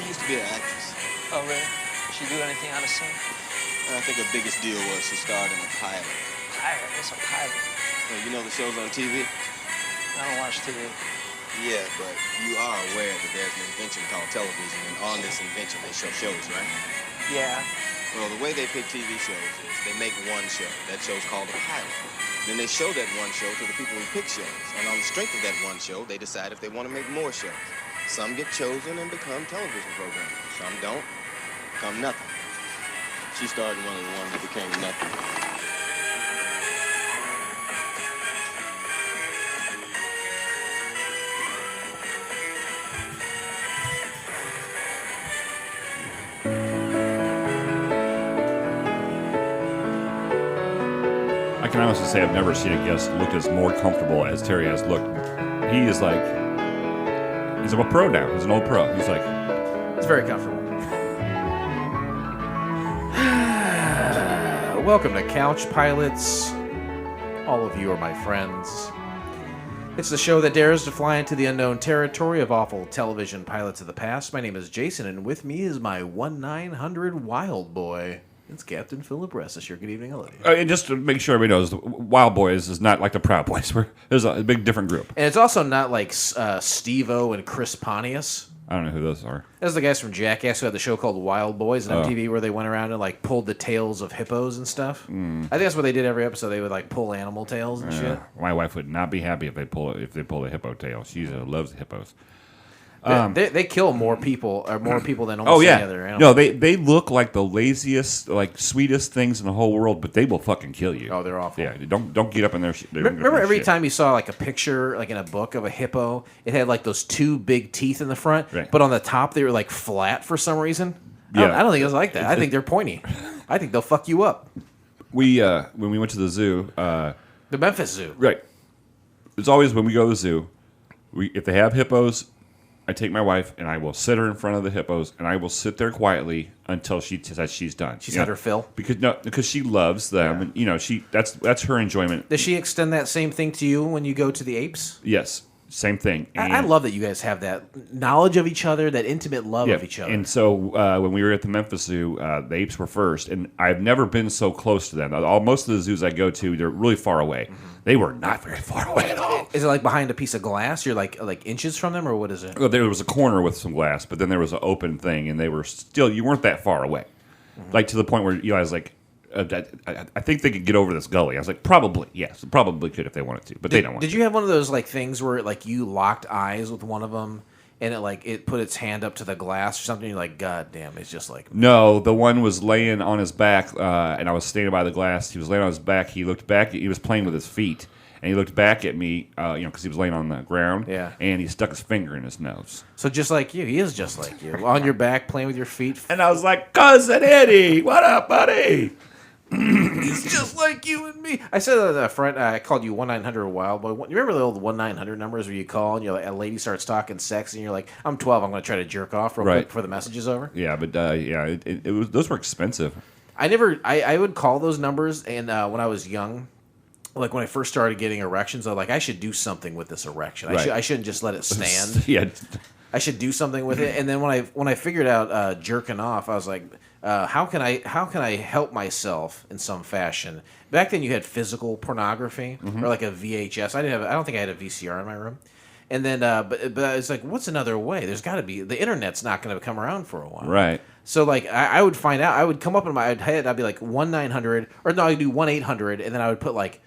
She used to be an actress. Oh, really? Did she do anything out of scene? I think her biggest deal was she starred in a pilot. Pilot? What's a pilot? Well, you know the shows on TV? I don't watch TV. Yeah, but you are aware that there's an invention called television, and on this invention they show shows, right? Yeah. Well, the way they pick TV shows is they make one show. That show's called a pilot. Then they show that one show to the people who pick shows. And on the strength of that one show, they decide if they want to make more shows. Some get chosen and become television programs. Some don't, become nothing. She started one of the ones that became nothing. I can honestly say I've never seen a guest look as more comfortable as Terry has looked. He is like, he's a pro now. He's an old pro. He's like, it's very comfortable. Welcome to Couch Pilots. All of you are my friends. It's the show that dares to fly into the unknown territory of awful television pilots of the past. My name is Jason, and with me is my 1-900 Wild Boy. It's Captain Philip Ressis here. Good evening, hello. And just to make sure everybody knows, the Wild Boys is not like the Proud Boys. There's a big different group. And it's also not like Steve-O and Chris Pontius. I don't know who those are. Those are the guys from Jackass who had the show called Wild Boys on MTV where they went around and like pulled the tails of hippos and stuff. I think that's what they did every episode. They would like pull animal tails and shit. My wife would not be happy if they pull a hippo tail. She loves hippos. They kill more people than almost any other animal. No, they look like the laziest, like sweetest things in the whole world, but they will fucking kill you. Oh, they're awful. Yeah, don't get up in there. Remember every time you saw like a picture, like in a book of a hippo, it had like those two big teeth in the front, right. But on the top they were like flat for some reason. Yeah. I don't think it was like that. I think they're pointy. I think they'll fuck you up. We when we went to the zoo, the Memphis Zoo, right? It's always when we go to the zoo, if they have hippos. I take my wife and I will sit her in front of the hippos and I will sit there quietly until she says she's done. She's had her fill because she loves them and that's her enjoyment. Does she extend that same thing to you when you go to the apes? Yes, same thing. I love that you guys have that knowledge of each other, that intimate love of each other. And so when we were at the Memphis Zoo, the apes were first, and I've never been so close to them. Most of the zoos I go to, they're really far away. Mm-hmm. They were not very far away at all. Is it like behind a piece of glass? You're like inches from them, or what is it? Well, there was a corner with some glass, but then there was an open thing, and they were you weren't that far away. Mm-hmm. Like to the point where I was like, I think they could get over this gully. I was like, probably, yes, probably could if they wanted to, but they don't want to. Did you have one of those like things where like you locked eyes with one of them, and it put its hand up to the glass or something? You're like, God damn, it's just like... No, the one was laying on his back, and I was standing by the glass. He was laying on his back. He looked back. He was playing with his feet, and he looked back at me, because he was laying on the ground. Yeah. And he stuck his finger in his nose. So just like you, he is just like you, on your back, playing with your feet. And I was like, Cousin Eddie, what up, buddy? He's just like you and me. I said to a friend, I called you 1-900 Wild Boy. You remember the old 1-900 numbers where you call and a lady starts talking sex and you're like, I'm 12, I'm going to try to jerk off real quick before the message is over? Yeah, but it was those were expensive. I would call those numbers, and when I was young, like when I first started getting erections, I was like, I should do something with this erection. Right. I shouldn't just let it stand. Yeah. I should do something with it. And then when I figured out jerking off, I was like, how can I help myself in some fashion? Back then, you had physical pornography or like a VHS. I don't think I had a VCR in my room. And then, but it's like, what's another way? There's got to be. The internet's not going to come around for a while, right? So like, I would find out. I would come up in my head. I'd be like 1-900, or no, I'd do 1-800, and then I would put like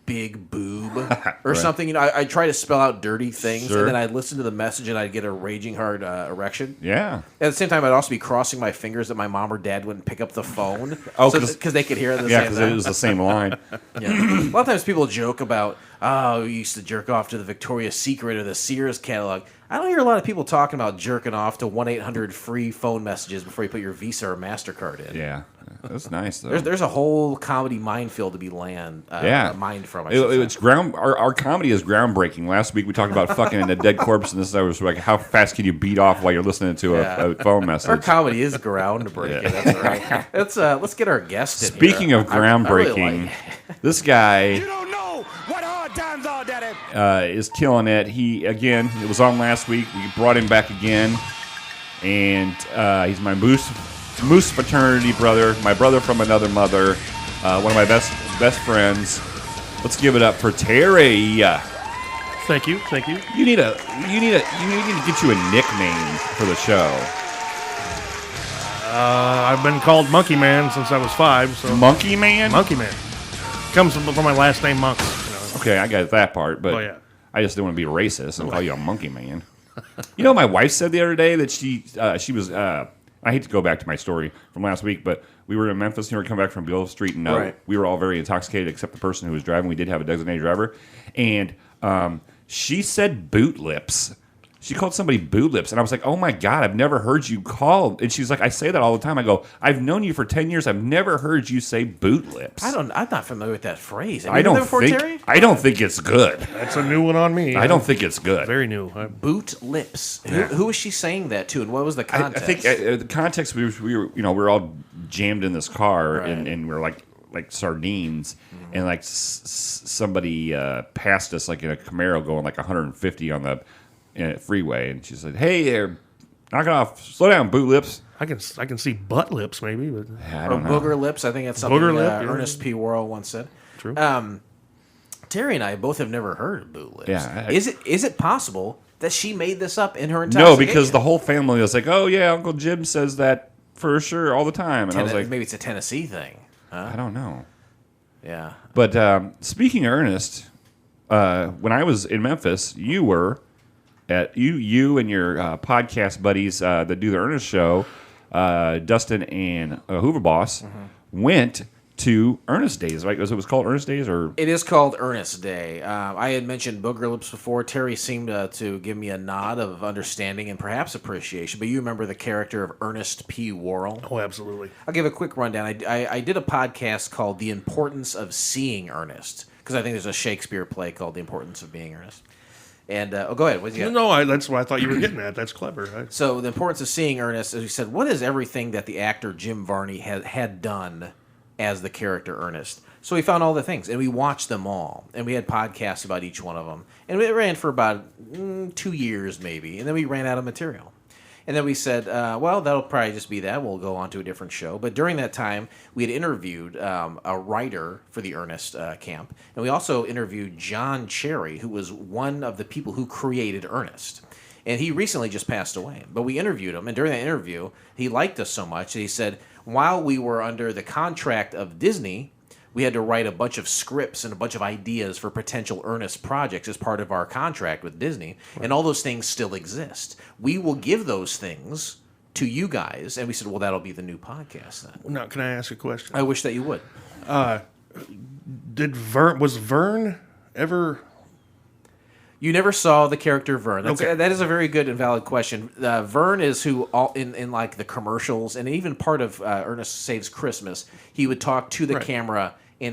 big boob or something. I'd try to spell out dirty things, and then I'd listen to the message, and I'd get a raging hard erection. Yeah. At the same time, I'd also be crossing my fingers that my mom or dad wouldn't pick up the phone. Oh, because they could hear it. Yeah, because it was the same line. Yeah. A lot of times people joke about, we used to jerk off to the Victoria's Secret or the Sears catalog. I don't hear a lot of people talking about jerking off to 1-800 free phone messages before you put your Visa or MasterCard in. Yeah, that's nice though. There's a whole comedy minefield to be mined from. It's our comedy is groundbreaking. Last week we talked about fucking a dead corpse, and this was like, how fast can you beat off while you're listening to a phone message? Our comedy is groundbreaking. Yeah. That's right. Let's get our guest in. Speaking of groundbreaking, I really this guy. You don't know what hard times are, Daddy. Is killing it. It was on last week. We brought him back again, and he's my Moose fraternity brother, my brother from another mother, one of my best friends. Let's give it up for Terry. Thank you. You need to get you a nickname for the show. I've been called Monkey Man since I was 5. So Monkey Man? Monkey Man comes from my last name, Monks. Okay, I got that part, but yeah. I just didn't want to be racist and call you a Monkey Man. You know, my wife said the other day that she was. I hate to go back to my story from last week, but we were in Memphis and we were coming back from Beale Street, and we were all very intoxicated except the person who was driving. We did have a designated driver, and she said boot lips. She called somebody boot lips, and I was like, "Oh my God, I've never heard you call." And she's like, "I say that all the time." I go, "I've known you for 10 years. I've never heard you say boot lips." I'm not familiar with that phrase. Have I you heard don't that before, think. Terry? I don't think it's good. That's a new one on me. I don't think it's good. Very new. Boot lips. Who was she saying that to, and what was the I context? think the context we were all jammed in this car, and we're like sardines, and like somebody passed us like in a Camaro going like 150 on the freeway, and she said, "Hey there, knock it off, slow down, boot lips." I can see butt lips maybe, but I or don't know. booger lips. I think that's something Booger lip, yeah. Ernest P Worrell once said. True. Terry and I both have never heard of boot lips. Yeah, is it possible that she made this up in her intoxication? No, because the whole family was like, "Oh yeah, Uncle Jim says that for sure all the time," and I was like, maybe it's a Tennessee thing. Huh? "I don't know." Yeah. But speaking of Ernest, when I was in Memphis, you were at you and your podcast buddies that do the Ernest show, Dustin and Hoover Boss, went to Ernest Days, right? It was called Ernest Days, or It is called Ernest Day. I had mentioned booger lips before. Terry seemed to give me a nod of understanding and perhaps appreciation, but you remember the character of Ernest P Worrell? oh, absolutely. I'll give a quick rundown. I did a podcast called The Importance of Seeing Ernest, because I think there's a Shakespeare play called The Importance of Being Ernest. And, go ahead. What you got? No, that's what I thought you were getting at. That's clever. So the importance of seeing Ernest, as we said, what is everything that the actor Jim Varney had done as the character Ernest? So we found all the things, and we watched them all, and we had podcasts about each one of them, and it ran for about 2 years maybe, and then we ran out of material. And then we said, well, that'll probably just be that. We'll go on to a different show. But during that time, we had interviewed a writer for the Ernest camp. And we also interviewed John Cherry, who was one of the people who created Ernest. And he recently just passed away. But we interviewed him. And during that interview, he liked us so much that he said, while we were under the contract of Disney, we had to write a bunch of scripts and a bunch of ideas for potential Ernest projects as part of our contract with Disney, and all those things still exist. We will give those things to you guys, and we said, well, that'll be the new podcast then. Now, can I ask a question? I wish that you would. Was Vern ever? You never saw the character Vern. Okay. That is a very good and valid question. Vern is who, all in like the commercials and even part of Ernest Saves Christmas, he would talk to the camera in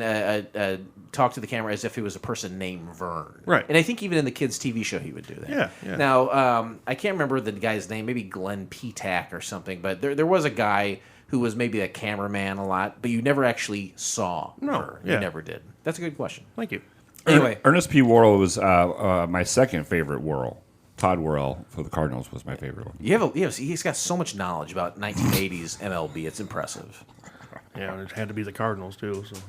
talk to the camera as if he was a person named Vern. Right. And I think even in the kids' TV show he would do that. Yeah. Now, I can't remember the guy's name, maybe Glenn Petak or something, but there was a guy who was maybe a cameraman a lot, but you never actually saw Vern. Yeah. You never did. That's a good question. Thank you. Anyway. Ernest P Worrell was my second favorite Worrell. Todd Worrell for the Cardinals was my favorite one. He's got so much knowledge about 1980s MLB. It's impressive. Yeah, it had to be the Cardinals too. So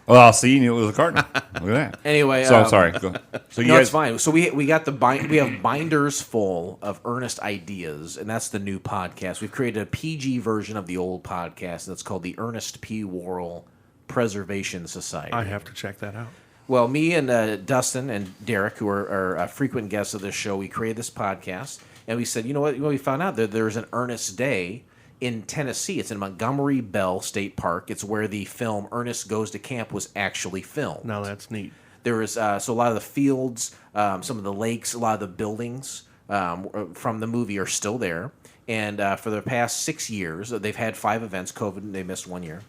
Well, see, you knew it was a Cardinal. Look at that. Anyway, So I'm sorry. Go. So you No, guys, it's fine. So we got we have binders full of Ernest ideas, and that's the new podcast. We've created a PG version of the old podcast that's called the Ernest P Worrell Preservation Society. I have to check that out. Well, me and Dustin and Derek, who are frequent guests of this show, we created this podcast, and we said, you know what? We found out that there's an Ernest Day in Tennessee. It's in Montgomery Bell State Park. It's where the film Ernest Goes to Camp was actually filmed. Now that's neat. There is so a lot of the fields, some of the lakes, a lot of the buildings from the movie are still there. And for the past 6 years, they've had 5 events. COVID, they missed 1 year.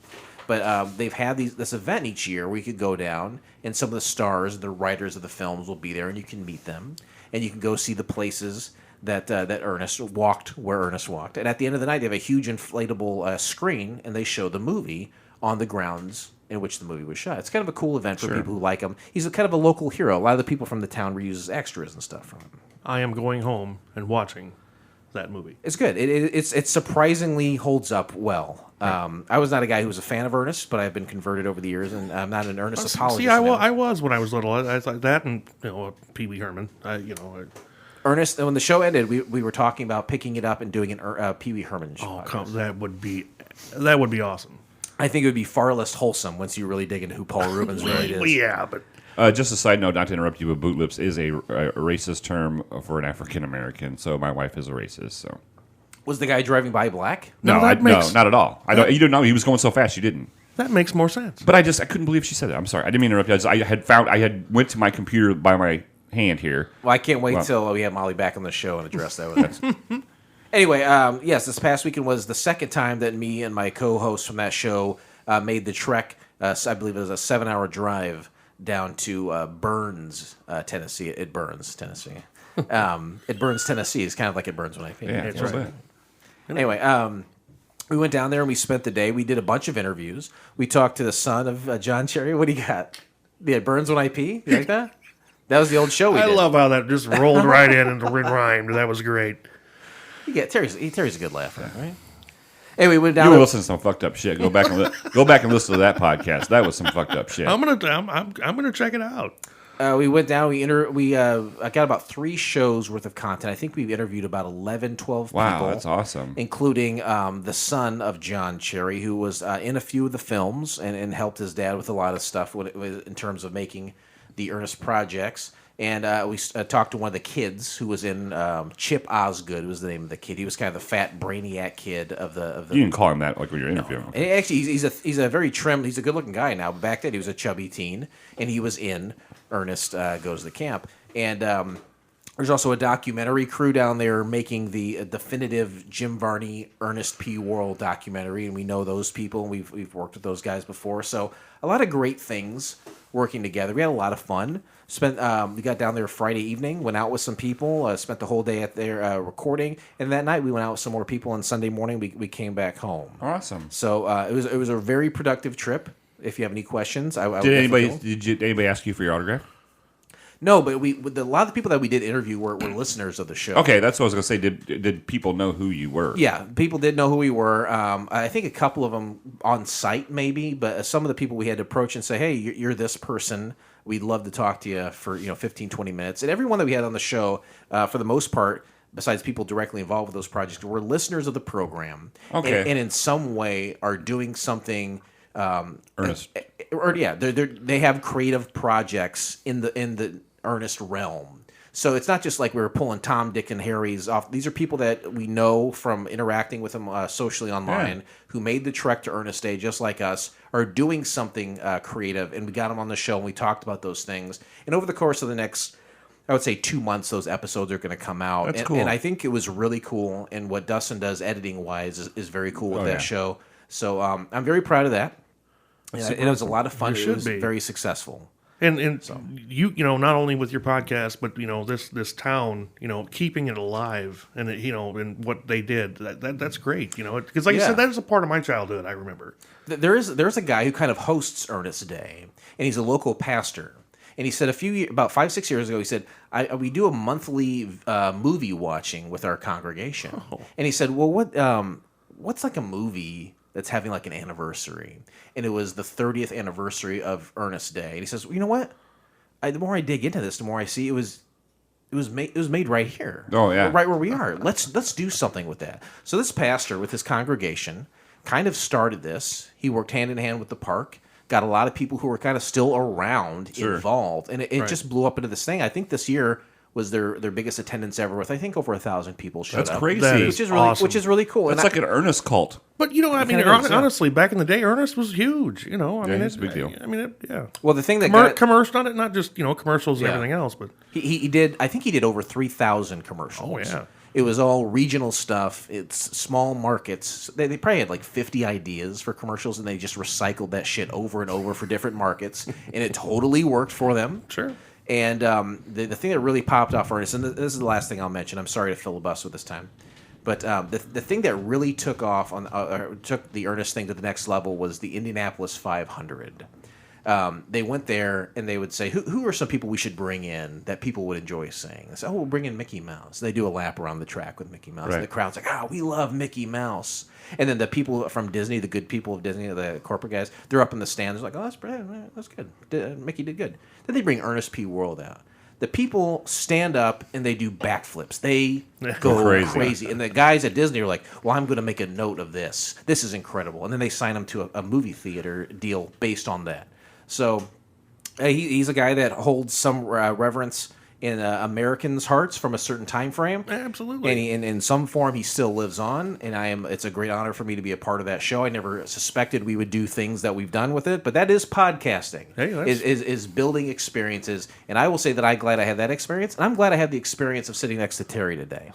But they've had this event each year where you could go down, and some of the stars, the writers of the films will be there, and you can meet them. And you can go see the places that Ernest walked, where Ernest walked. And at the end of the night, they have a huge inflatable screen, and they show the movie on the grounds in which the movie was shot. It's kind of a cool event for people who like him. He's kind of a local hero. A lot of the people from the town reuse extras and stuff from him. I am going home and watching that movie. It's good. It surprisingly holds up well. I was not a guy who was a fan of Ernest, but I've been converted over the years, and I'm not an Ernest apologist. See, I was when I was little. I thought that, and Pee Wee Herman. Ernest, when the show ended, we were talking about picking it up and doing an Pee Wee Herman show. That would be awesome. I think it would be far less wholesome once you really dig into who Paul Rubens really is. Well, yeah, but just a side note, not to interrupt you, but boot lips is a racist term for an African American. So my wife is a racist. So was the guy driving by black? no, no, not at all. I don't. You don't know. He was going so fast, you didn't. that makes more sense. But I couldn't believe she said that. I'm sorry. I didn't mean to interrupt you. I had went to my computer by my hand here. Well, I can't wait till we have Molly back on the show and address that with us. Anyway, yes, this past weekend was the second time that me and my co-host from that show made the trek. I believe it was a 7-hour drive down to Burns, Tennessee. It Burns, Tennessee. It Burns, Tennessee. It's kind of like it burns when I pee. Yeah, that's right. Anyway, we went down there and we spent the day. We did a bunch of interviews. We talked to the son of John Cherry. What do you got? Yeah, Burns when I pee. You like that? That was the old show we did. I love how that just rolled right in and rhymed. That was great. Yeah, Terry's a good laugher, right? Anyway, we went down. You were listening to some fucked up shit. Go back and listen to that podcast. That was some fucked up shit. I'm gonna check it out. We went down. I got about 3 shows worth of content. I think we've interviewed about 11, 12 people. Wow, that's awesome. Including the son of John Cherry, who was in a few of the films and helped his dad with a lot of stuff in terms of making the Ernest projects. And we talked to one of the kids who was in Chip Osgood was the name of the kid. He was kind of the fat brainiac kid of the. You didn't call him that like when you were interviewing him. And actually, he's a very trim. He's a good looking guy now. But back then, he was a chubby teen, and he was in Ernest Goes to the Camp. And there's also a documentary crew down there making the definitive Jim Varney, Ernest P Worrell documentary, and we know those people. And we've worked with those guys before, so a lot of great things working together. We had a lot of fun. We got down there Friday evening, went out with some people, spent the whole day at there recording, and that night we went out with some more people. And Sunday morning we came back home. Awesome. So it was a very productive trip. If you have any questions, did anybody ask you for your autograph? No, but a lot of the people that we did interview were listeners of the show. Okay, that's what I was going to say. Did people know who you were? Yeah, people did know who we were. I think a couple of them on site maybe, but some of the people we had to approach and say, hey, you're this person. We'd love to talk to you for 15, 20 minutes. And everyone that we had on the show, for the most part, besides people directly involved with those projects, were listeners of the program. Okay. And in some way are doing something... Ernest. They have creative projects in the Ernest realm. So it's not just like we were pulling Tom, Dick, and Harry's off. These are people that we know from interacting with them socially online who made the trek to Ernest Day just like us, are doing something creative, and we got them on the show and we talked about those things. And over the course of the next, I would say 2 months, those episodes are going to come out. That's cool. And I think it was really cool, and what Dustin does editing-wise is very cool with that show. So I'm very proud of that. It was a lot of fun. It was very successful. And you not only with your podcast, but this town, keeping it alive, and and what they did, that's great. Because like you said, that is a part of my childhood. I remember there's a guy who kind of hosts Ernest Day, and he's a local pastor. And he said about 5-6 years ago, he said, we do a monthly movie watching with our congregation. Oh. And he said, well, what's like a movie that's having like an anniversary? And it was the 30th anniversary of Ernest Day. And he says, well, you know what? The more I dig into this, the more I see it was made right here. Oh yeah, right where we are. Let's do something with that. So this pastor with his congregation kind of started this. He worked hand in hand with the park. Got a lot of people who were kind of still around involved, and it just blew up into this thing. I think this year was their biggest attendance ever, with I think over 1,000 people showed up. That's crazy. Which is really cool. It's like an Ernest cult. But honestly, back in the day, Ernest was huge. It was a big deal. Well, the thing that commercial on it, not just commercials and everything else, but he did. I think he did over 3,000 commercials. Oh yeah. It was all regional stuff. It's small markets. They probably had like 50 ideas for commercials, and they just recycled that shit over and over for different markets, and it totally worked for them. Sure. And the thing that really popped off Ernest, and this is the last thing I'll mention. I'm sorry to filibuster this time, but the thing that really took off took the Ernest thing to the next level was the Indianapolis 500. they went there and they would say, who are some people we should bring in that people would enjoy seeing? They say, oh, we'll bring in Mickey Mouse. They do a lap around the track with Mickey Mouse. Right. And the crowd's like, oh, we love Mickey Mouse. And then the people from Disney, the good people of Disney, the corporate guys, they're up in the stands. They're like, oh, that's good. Mickey did good. Then they bring Ernest P Worrell out. The people stand up and they do backflips. They go crazy. And the guys at Disney are like, well, I'm going to make a note of this. This is incredible. And then they sign him to a movie theater deal based on that. So he's a guy that holds some reverence in Americans' hearts from a certain time frame. Absolutely. And in some form, he still lives on. And it's a great honor for me to be a part of that show. I never suspected we would do things that we've done with it, but that is podcasting. Hey, is building experiences. And I will say that I'm glad I had that experience. And I'm glad I had the experience of sitting next to Terry today.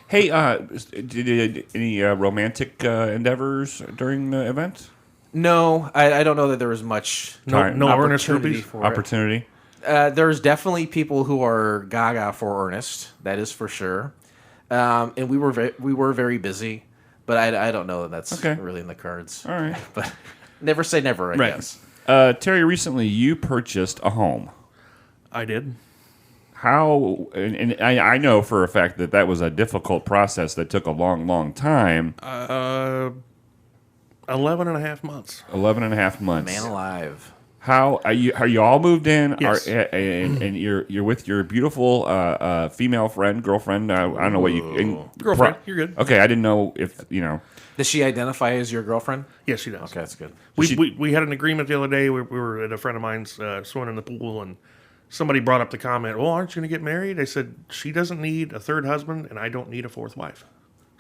Hey, did any romantic endeavors during the event? No, I don't know that there was much No Ernest opportunity groupies? for it. Opportunity? There's definitely people who are gaga for Ernest. That is for sure. And we were very busy, but I don't know that that's really in the cards. All right. But never say never, I guess. Terry, recently you purchased a home. I did. How, and I know for a fact that was a difficult process that took a long, long time. 11 and a half months. 11 and a half months. Man alive. How are you all moved in? Yes. And you're with your beautiful female girlfriend. I don't know what you Girlfriend, you're good. Okay, I didn't know if Does she identify as your girlfriend? Yes, she does. Okay, that's good. We had an agreement the other day. We were at a friend of mine's swimming in the pool, and somebody brought up the comment, well, aren't you going to get married? I said, she doesn't need a third husband, and I don't need a fourth wife.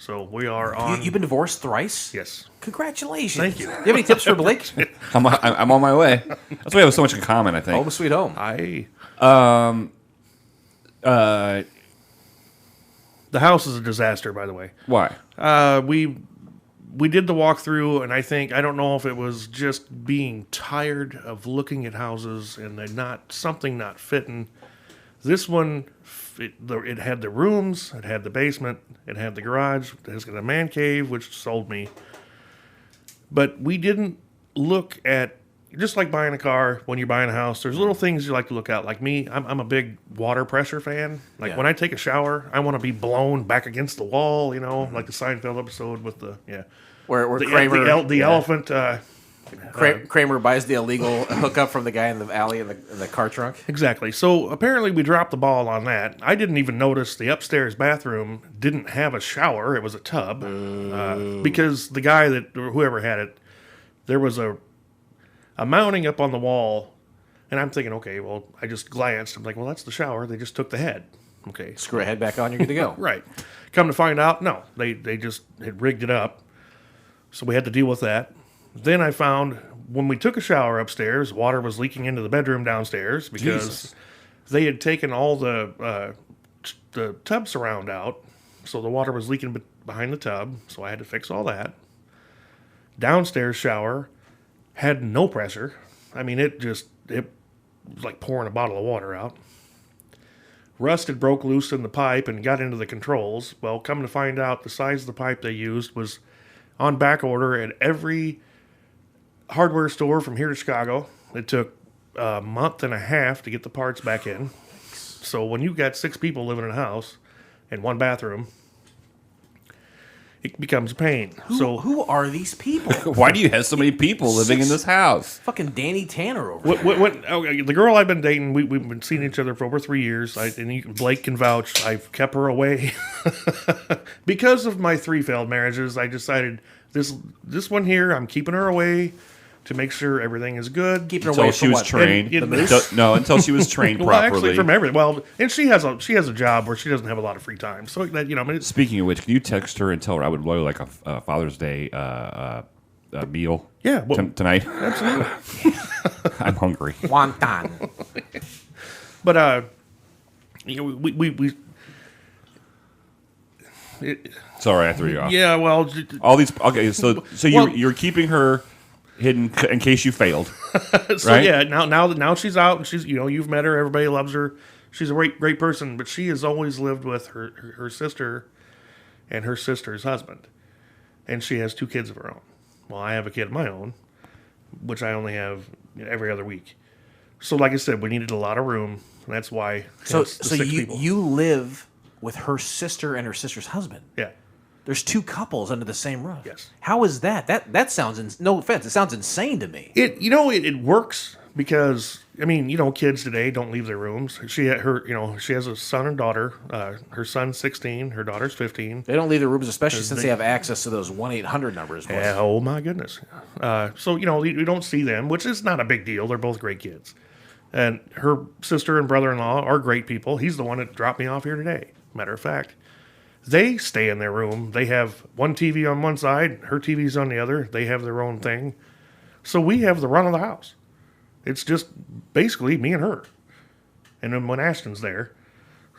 So we are on... You've been divorced thrice? Yes. Congratulations. Thank you. Do you have any tips for Blake? I'm on my way. That's why we have so much in common, I think. Home sweet home. The house is a disaster, by the way. Why? We did the walkthrough, and I don't know if it was just being tired of looking at houses and something not fitting. This one, it had the rooms, it had the basement, it had the garage, it's got a man cave, which sold me. But we didn't look at, just like buying a car, when you're buying a house, there's little things you like to look at. Like me, I'm a big water pressure fan. Like when I take a shower, I want to be blown back against the wall, like the Seinfeld episode with Where the Kramer... the elephant... Kramer buys the illegal hookup from the guy in the alley in the car trunk. Exactly. So apparently we dropped the ball on that. I didn't even notice the upstairs bathroom didn't have a shower. It was a tub. Because the guy or whoever had it, there was a mounting up on the wall. And I'm thinking, okay, well, I just glanced. I'm like, well, that's the shower. They just took the head. Okay. Screw a head back on, you're good to go. Right. Come to find out, no. They just had rigged it up. So we had to deal with that. Then I found when we took a shower upstairs, water was leaking into the bedroom downstairs because they had taken all the tub surround out, so the water was leaking behind the tub. So I had to fix all that. Downstairs shower had no pressure. I mean, it was like pouring a bottle of water out. Rust had broke loose in the pipe and got into the controls. Well, come to find out, the size of the pipe they used was on back order at every hardware store from here to Chicago. It took a month and a half to get the parts back in. So when you've got 6 people living in a house and 1 bathroom, it becomes a pain. Who are these people? Why do you have so many people living in this house? Fucking Danny Tanner over the girl I've been dating, we've been seeing each other for over 3 years. Blake can vouch. I've kept her away. Because of my 3 failed marriages, I decided this one here, I'm keeping her away to make sure everything is good. Keep her Until away she from was what? trained. The moose? No, until she was trained Well, properly. actually, from everything. Well, and she has a job where she doesn't have a lot of free time. So that Speaking of which, can you text her and tell her I would really like a Father's Day meal? Yeah, tonight. absolutely. I'm hungry. Wonton. But we Sorry, I threw you off. yeah, well, All these. Okay, so Well- you're keeping her hidden in case you failed. so right? yeah, now she's out and she's you've met her, everybody loves her. She's a great person, but she has always lived with her sister and her sister's husband. And she has 2 kids of her own. Well, I have a kid of my own, which I only have every other week. So, like I said, we needed a lot of room. And that's why. So it's the 6 people. you live with her sister and her sister's husband. Yeah. There's 2 couples under the same roof. Yes. How is that? That sounds no offense. It sounds insane to me. It works because kids today don't leave their rooms. She has a son and daughter. Her son's 16, her daughter's 15. They don't leave their rooms, especially since they have access to those 1-800 numbers. Yeah, oh my goodness. So you don't see them, which is not a big deal. They're both great kids. And her sister and brother-in-law are great people. He's the one that dropped me off here today. Matter of fact, they stay in their room. They have one TV on one side, her TV's on the other. They have their own thing. So we have the run of the house. It's just basically me and her. And then when Ashton's there.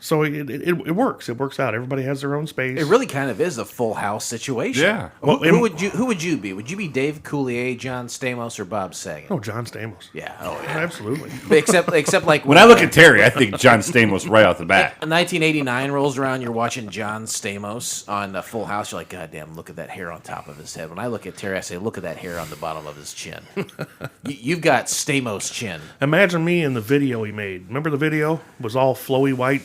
So it works. It works out. Everybody has their own space. It really kind of is a full house situation. Yeah. Who would you be? Would you be Dave Coulier, John Stamos, or Bob Saget? Oh, John Stamos. Yeah. Oh, yeah. Absolutely. Except like When I look at Terry, I think John Stamos right off the bat. 1989 rolls around, you're watching John Stamos on Full House. You're like, God damn, look at that hair on top of his head. When I look at Terry, I say, look at that hair on the bottom of his chin. You've got Stamos chin. Imagine me in the video he made. Remember the video? It was all flowy white.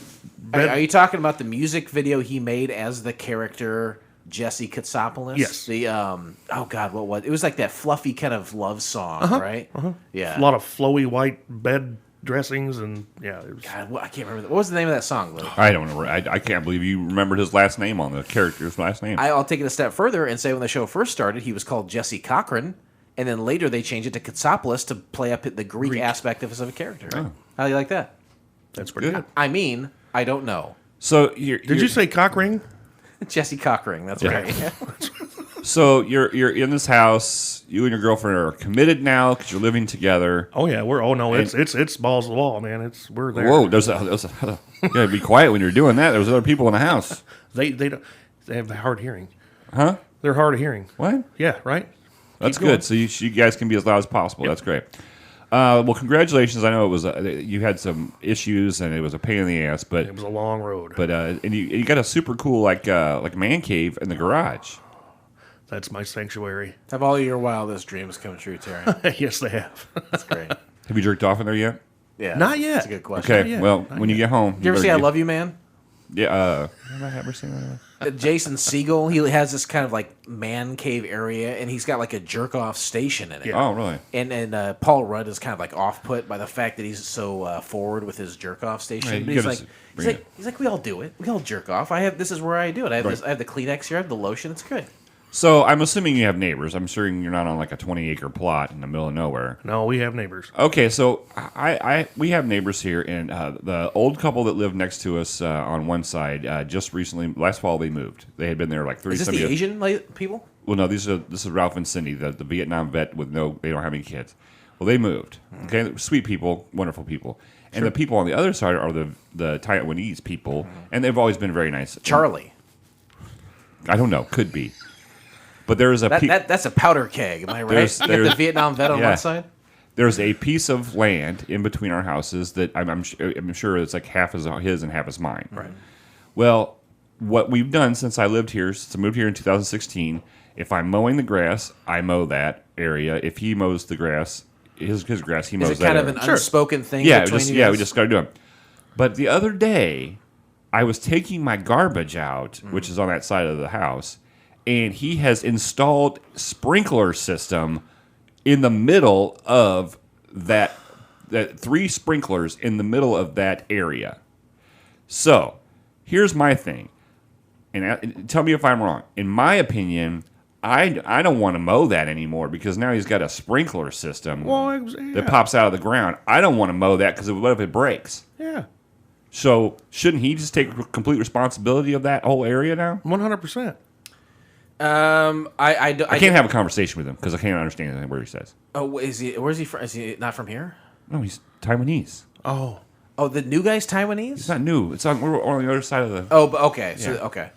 Are you talking about the music video he made as the character Jesse Katsopoulos? Yes. The oh God, what was it? Was like that fluffy kind of love song, right? Yeah. A lot of flowy white bed dressings and it was. God, I can't remember. What was the name of that song, Lou? I don't know. I can't believe you remembered his last name on the character's last name. I'll take it a step further and say when the show first started, he was called Jesse Cochran, and then later they changed it to Katsopoulos to play up the Greek aspect of his character. Right? How do you like that? That's pretty good. I mean, I don't know. So Did you say cock ring? Jesse Cochran, that's right. So you're in this house. You and your girlfriend are committed now because you're living together. Oh yeah, it's balls to the wall, man. We're there. Whoa, there's a you gotta be quiet when you're doing that. There's other people in the house. They have hard hearing. Huh? They're hard of hearing. What? Yeah, right. That's good. So you guys can be as loud as possible. Yep. That's great. Well, congratulations. I know it was you had some issues and it was a pain in the ass, but it was a long road. But and you got a super cool like man cave in the garage. That's my sanctuary. Have all your wildest dreams come true, Terry? Yes, they have. That's great. Have you jerked off in there yet? Yeah, not yet. That's a good question. Okay, well, when you get home, you ever see I Love You, Man? Yeah. Have I ever seen that? Jason Segel, he has this kind of like man cave area, and he's got like a jerk off station in it. Yeah. Oh, really? And Paul Rudd is kind of like off put by the fact that he's so forward with his jerk off station. Right, But he's like, we all do it. We all jerk off. This is where I do it. I have the Kleenex here. I have the lotion. It's good. So I'm assuming you have neighbors. I'm sure you're not on like a 20-acre plot in the middle of nowhere. No, we have neighbors. Okay, so we have neighbors here, and the old couple that lived next to us on one side just recently, last fall, they moved. They had been there like 30 Is this the Asian people? Well, no, this is Ralph and Cindy, the Vietnam vet they don't have any kids. Well, they moved. Okay, sweet people, wonderful people. And the people on the other side are the Taiwanese people, and they've always been very nice. Charlie. I don't know, could be. But there is that's a powder keg, am I right? You got the Vietnam vet on one side? There's a piece of land in between our houses that I'm sure it's like half is his and half is mine. Right. Well, what we've done since I moved here in 2016, if I'm mowing the grass, I mow that area. If he mows the grass, his grass, he mows that area. Is it kind of an unspoken thing between you guys? We just got to do it. But the other day, I was taking my garbage out, which is on that side of the house, and he has installed sprinkler system in the middle of that 3 sprinklers in the middle of that area. So, here's my thing. And tell me if I'm wrong. In my opinion, I don't want to mow that anymore because now he's got a sprinkler system that pops out of the ground. I don't want to mow that because what if it breaks? Yeah. So, shouldn't he just take complete responsibility of that whole area now? 100%. I can't have a conversation with him because I can't understand anything where he says. Oh, where's he from? Is he not from here? No, he's Taiwanese. Oh, the new guy's Taiwanese? It's not new. We're on the other side of the. Oh, but okay. So okay.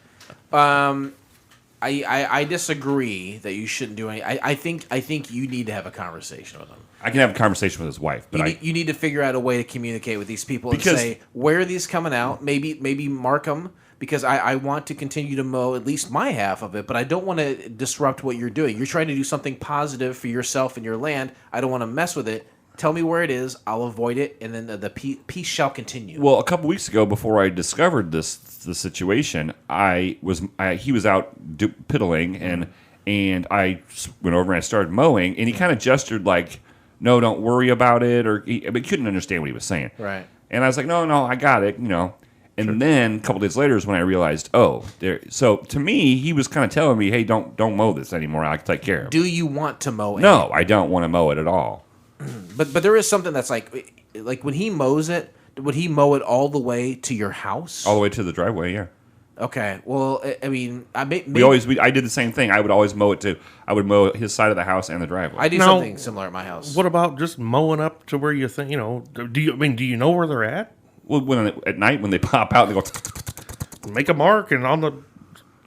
I disagree that you shouldn't do any. I think you need to have a conversation with him. I can have a conversation with his wife, but you need to figure out a way to communicate with these people and say where are these coming out. Maybe mark them. Because I want to continue to mow at least my half of it, but I don't want to disrupt what you're doing. You're trying to do something positive for yourself and your land. I don't want to mess with it. Tell me where it is. I'll avoid it, and then the peace shall continue. Well, a couple weeks ago, before I discovered the situation, he was out piddling, and I went over and I started mowing, and he kind of gestured like, "No, don't worry about it," or he couldn't understand what he was saying. Right. And I was like, "No, I got it," And then a couple days later is when I realized, so to me, he was kind of telling me, "Hey, don't mow this anymore. I can take care of it." Do you want to mow it? No, I don't want to mow it at all. But there is something that's like when he mows it, would he mow it all the way to your house? All the way to the driveway, yeah. Okay. Well, I mean, I did the same thing. I would always mow it too. I would mow his side of the house and the driveway. I do something similar at my house. What about just mowing up to where you think, do you know where they're at? Well, at night when they pop out, they go. Make a mark, and on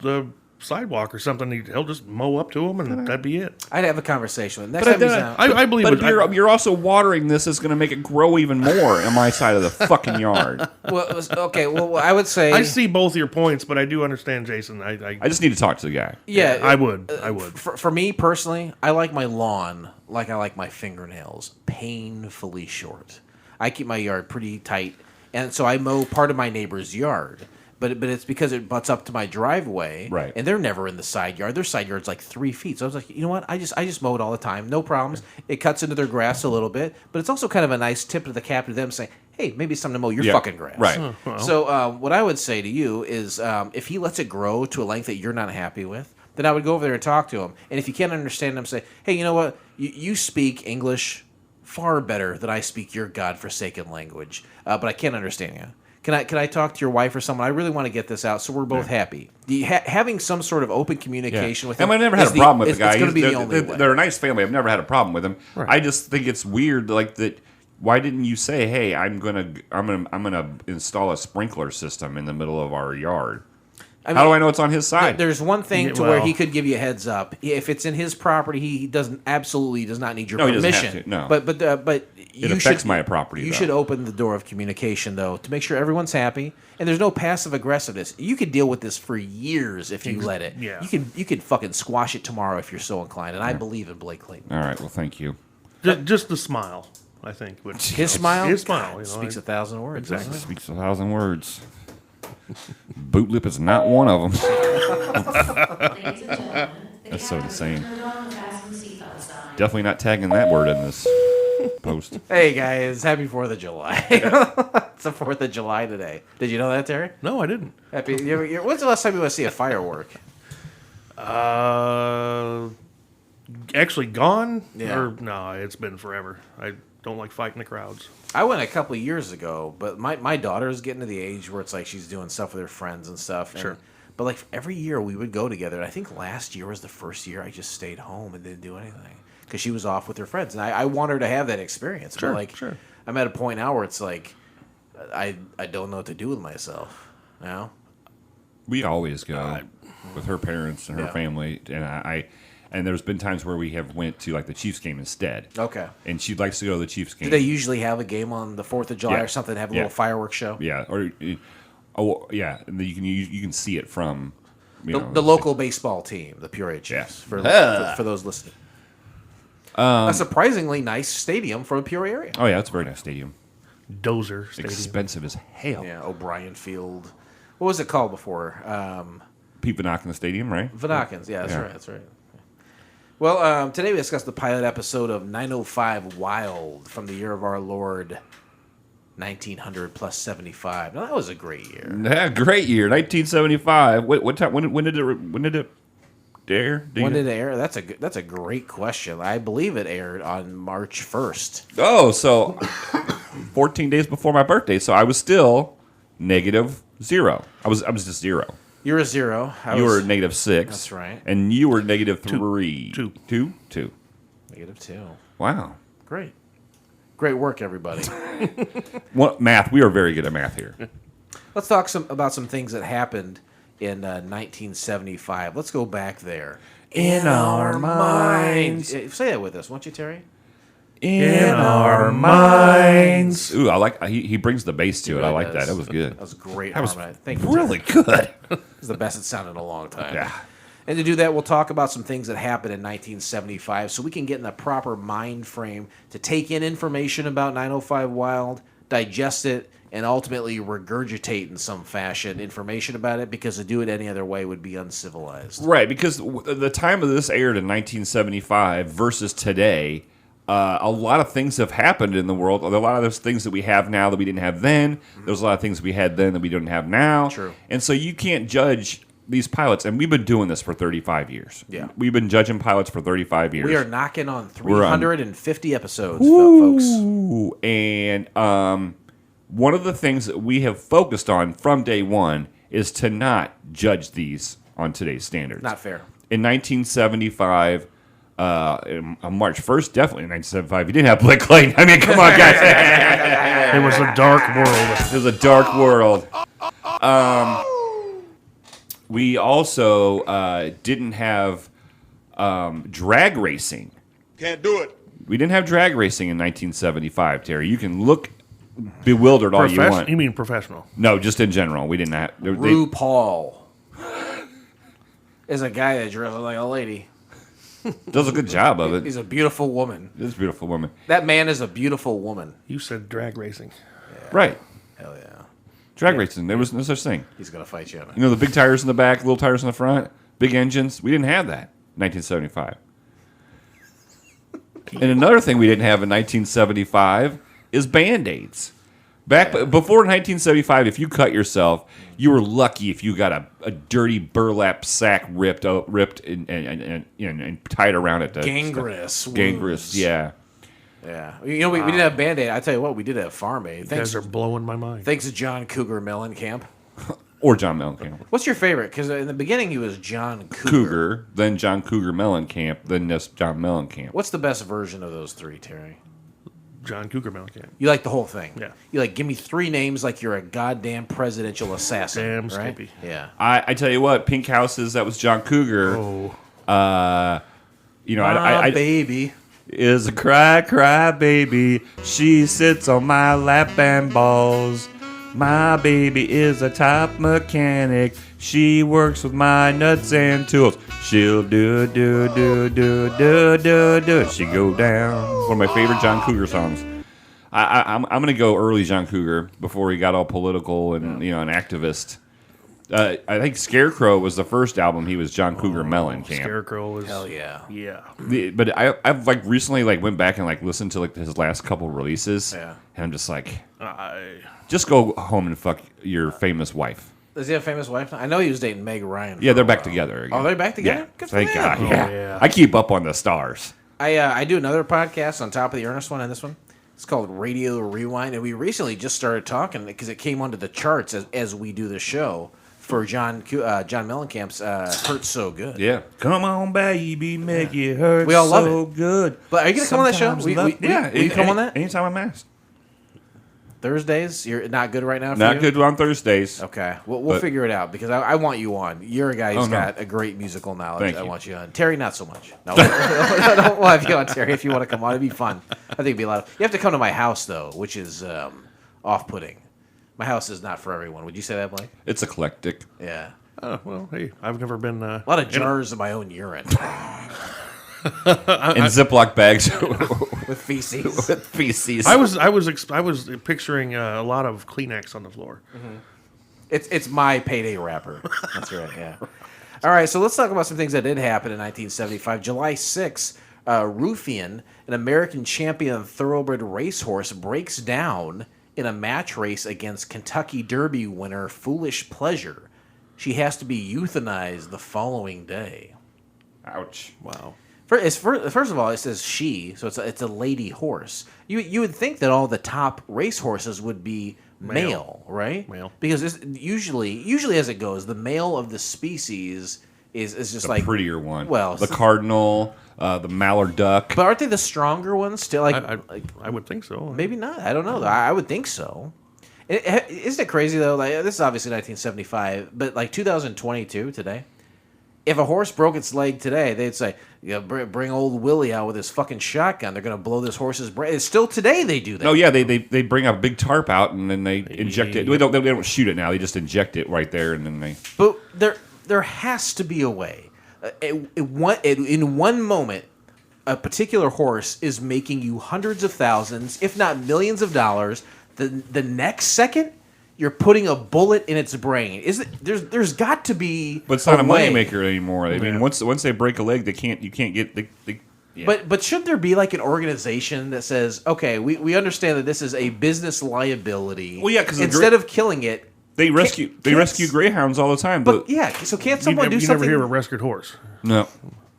the sidewalk or something, he'll just mow up to them, and that'd be it. I'd have a conversation with him. Next time he's out. I believe but it. you're also watering this is going to make it grow even more on my side of the fucking yard. Well, okay. Well, I would say I see both your points, but I do understand, Jason. I just need to talk to the guy. Yeah, I would. For me personally, I like my lawn like I like my fingernails, painfully short. I keep my yard pretty tight, and so I mow part of my neighbor's yard. But it's because it butts up to my driveway, right? And they're never in the side yard. Their side yard's like 3 feet. So I was like, you know what? I just mow it all the time, no problems. It cuts into their grass a little bit, but it's also kind of a nice tip to the cap to them saying, hey, maybe it's time to mow your fucking grass, right? So what I would say to you is, if he lets it grow to a length that you're not happy with, then I would go over there and talk to him. And if you can't understand him, say, hey, you know what? You speak English far better than I speak your godforsaken language, but I can't understand you. Can I talk to your wife or someone? I really want to get this out so we're both happy. Having some sort of open communication with him. I never had a problem with the guy. It's going to be the only way. They're a nice family. I've never had a problem with them. Right. I just think it's weird, like that. Why didn't you say, "Hey, I'm gonna install a sprinkler system in the middle of our yard"? How do I know it's on his side? There's one thing where he could give you a heads up. If it's in his property, he absolutely does not need your permission. He doesn't have to, no. But it affects my property. You should open the door of communication though to make sure everyone's happy and there's no passive aggressiveness. You could deal with this for years if you let it. Yeah. You could fucking squash it tomorrow if you're so inclined. And I believe in Blake Clayton. All right. Well, thank you. Just the smile, I think. His smile. His smile speaks 1,000 words. Exactly. Speaks 1,000 words. Boot lip is not one of them. That's so insane. Definitely not tagging that word in this post. Hey guys, happy 4th of July. It's the 4th of July today. Did you know that, Terry? No, I didn't. When's the last time you went to see a firework? Actually gone? Yeah. Or no, it's been forever. I don't like fighting the crowds. I went a couple of years ago, but my daughter's getting to the age where it's like she's doing stuff with her friends and stuff. Sure. But like every year we would go together. And I think last year was the first year I just stayed home and didn't do anything because she was off with her friends. And I want her to have that experience. Sure, but like, sure. I'm at a point now where it's like I don't know what to do with myself. You know? We always go with her parents and her Yeah. family, and and there's been times where we have went to like the Chiefs game instead. Okay. And she likes to go to the Chiefs game. Do they usually have a game on the 4th of July Yeah. or something? Have a Yeah. little fireworks show? Yeah, or and then you can see it from The local baseball team, the Peoria Chiefs, Yeah. for those listening. A surprisingly nice stadium for the Peoria area. Oh yeah, it's a very nice stadium. Dozer Stadium. Expensive as hell. Yeah, O'Brien Field. What was it called before? Pete Vanaken Stadium, right? Vanakins. Yeah, that's Yeah. right. That's right. Well, today we discussed the pilot episode of 905 Wild from the year of our Lord, 1900 plus 75. Now that was a great year. Yeah, great year, 1975. What time? When did it air? When did it air? That's a great question. I believe it aired on March 1st. Oh, so 14 days before my birthday. So I was still -0. I was just 0. You were 0. You were -6. That's right. And you were -3. Two. Two. -2. Wow. Great. Great work, everybody. Math. We are very good at math here. Let's talk about some things that happened in 1975. Let's go back there. In our minds. Say that with us, won't you, Terry? In our minds. Ooh, I like. He brings the bass to it. I like that. That was good. That was great. That was harmony. Thank you, really Terry. good. It was the best it sounded in a long time. Yeah. And to do that, we'll talk about some things that happened in 1975 so we can get in the proper mind frame to take in information about 905 Wild, digest it, and ultimately regurgitate in some fashion information about it, because to do it any other way would be uncivilized. Right, because the time of this aired in 1975 versus today, a lot of things have happened in the world. There are a lot of those things that we have now that we didn't have then. There's a lot of things we had then that we don't have now. True. And so you can't judge these pilots. And we've been doing this for 35 years. Yeah. We've been judging pilots for 35 years. We are knocking on 350 episodes, folks. Ooh, and one of the things that we have focused on from day one is to not judge these on today's standards. Not fair. In 1975, on March 1st, definitely in 1975, you didn't have Blake Clayton. I mean, come on, guys. It was a dark world. It was a dark world. We also didn't have drag racing. Can't do it. We didn't have drag racing in 1975, Terry. You can look bewildered all you want. You mean professional? No, just in general. We didn't have... RuPaul is a guy that dresses like a lady. Does a good job of it. He's a beautiful woman. This beautiful woman. That man is a beautiful woman. You said drag racing. Right. Hell yeah. Drag racing. There was no such thing. He's going to fight you on it. You know, the big tires in the back, little tires in the front, big engines. We didn't have that in 1975. And another thing we didn't have in 1975 is Band-Aids. Before 1975, if you cut yourself, you were lucky if you got a dirty burlap sack ripped and tied around it. Gangrenous. Gangrenous, yeah. Yeah. You know, we didn't have Band-Aid. I tell you what, we did have Farm Aid. You guys are blowing my mind. Thanks to John Cougar Mellencamp. Or John Mellencamp. What's your favorite? Because in the beginning he was John Cougar, then John Cougar Mellencamp, then just John Mellencamp. What's the best version of those three, Terry? John Cougar Mellencamp. You like the whole thing? Yeah. You like, give me three names like you're a goddamn presidential assassin. Damn right? Skippy. Yeah. I tell you what, Pink Houses, that was John Cougar. Oh. You know, My baby. is a cry baby. She sits on my lap and balls. My baby is a top mechanic. She works with my nuts and tools. She'll do. She go down. One of my favorite John Cougar songs. I'm gonna go early John Cougar before he got all political and an activist. I think Scarecrow was the first album. He was John Cougar Mellencamp. Scarecrow was... Hell yeah. Yeah. But I've recently went back and listened to his last couple releases. Yeah. And I'm just like, just go home and fuck your famous wife. Does he have a famous wife now? I know he was dating Meg Ryan. Yeah, they're back together again. Oh, they're back together? Yeah. Good for Thank them. God. Oh, Yeah. yeah. I keep up on the stars. I do another podcast on top of the Ernest one and this one. It's called Radio Rewind, and we recently just started talking because it came onto the charts as we do the show for John Mellencamp's "Hurt So Good." Yeah. Come on, baby, make it hurt We all love so it. good. But are you going to come on that show? Sometimes Will you come on that? Anytime I'm asked. Thursdays? You're not good right now for Not you? good on Thursdays. Okay. We'll figure it out because I want you on. You're a guy who's got a great musical knowledge. Thank I you. want you on. Terry, not so much. No, we'll have you on, Terry, if you want to come on. It'd be fun. I think it'd be a lot of... You have to come to my house, though, which is off-putting. My house is not for everyone. Would you say that, Blake? It's eclectic. Yeah. Oh, well, hey, I've never been... A lot of jars of my own urine In Ziploc bags with feces. with feces. I was picturing a lot of Kleenex on the floor. It's my payday wrapper. That's right, yeah. All right, so let's talk about some things that did happen in 1975. July 6th, Ruffian, an American champion thoroughbred racehorse, breaks down in a match race against Kentucky Derby winner Foolish Pleasure. She has to be euthanized the following day. Ouch. Wow. First of all, it says she, so it's a lady horse. You would think that all the top race horses would be male, right? Male. Because usually as it goes, the male of the species is just The like prettier one. Well, the cardinal, the mallard duck. But aren't they the stronger ones still? I would think so. Maybe not. I don't know. I would think so. Isn't it crazy though? Like, this is obviously 1975, but like 2022 today. If a horse broke its leg today, they'd say, "Yeah, bring old Willie out with his fucking shotgun. They're gonna blow this horse's brain." It's still today they do that. No, yeah, they bring a big tarp out and then they inject it. They don't shoot it now. They just inject it right there and then they. But there has to be a way. In one moment, a particular horse is making you hundreds of thousands, if not millions of dollars. The next second, you're putting a bullet in its brain. There's got to be, but it's not a way. moneymaker anymore. I mean, once they break a leg, you can't get. Yeah. But should there be like an organization that says, okay, we understand that this is a business liability. Well, yeah, because instead of killing it, they rescue greyhounds all the time. But yeah, so can't someone do something? You never hear of a rescued horse. No,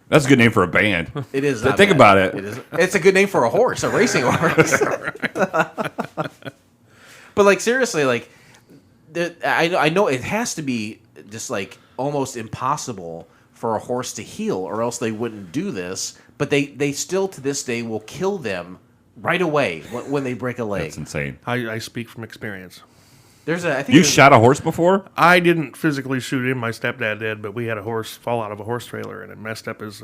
that's a good name for a band. It is. Think about it. It's a good name for a horse, a racing horse. But like seriously, like I know it has to be just like almost impossible for a horse to heal, or else they wouldn't do this. But they still to this day will kill them right away when they break a leg. That's insane. I speak from experience. You shot a horse before? I didn't physically shoot him. My stepdad did, but we had a horse fall out of a horse trailer, and it messed up his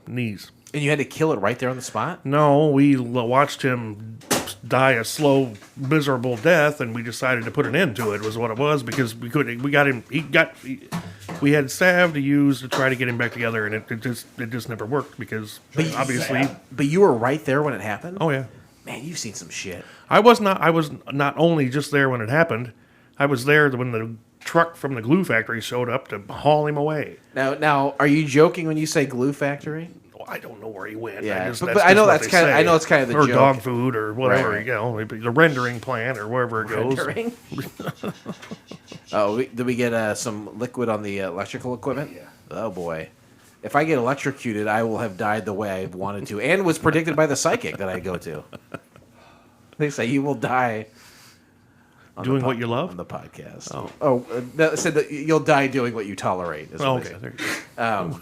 knees. And you had to kill it right there on the spot? No, we watched him die a slow, miserable death, and we decided to put an end to it. Was what it was, because we got him. We had salve to use to try to get him back together, and it just never worked because obviously. But you were right there when it happened? Oh yeah. Man, you've seen some shit. I was not only just there when it happened. I was there when the truck from the glue factory showed up to haul him away. Now, are you joking when you say glue factory? Well, I don't know where he went. Yeah, but I know that's kind of. I know it's kind of the or joke. dog food or whatever. Right. You know, the rendering plant or wherever it goes. Rendering? Did we get some liquid on the electrical equipment? Yeah. Oh boy. If I get electrocuted, I will have died the way I wanted to, and was predicted by the psychic that I go to. They say you will die doing what you love on the podcast. That said that you'll die doing what you tolerate. Okay, there you go.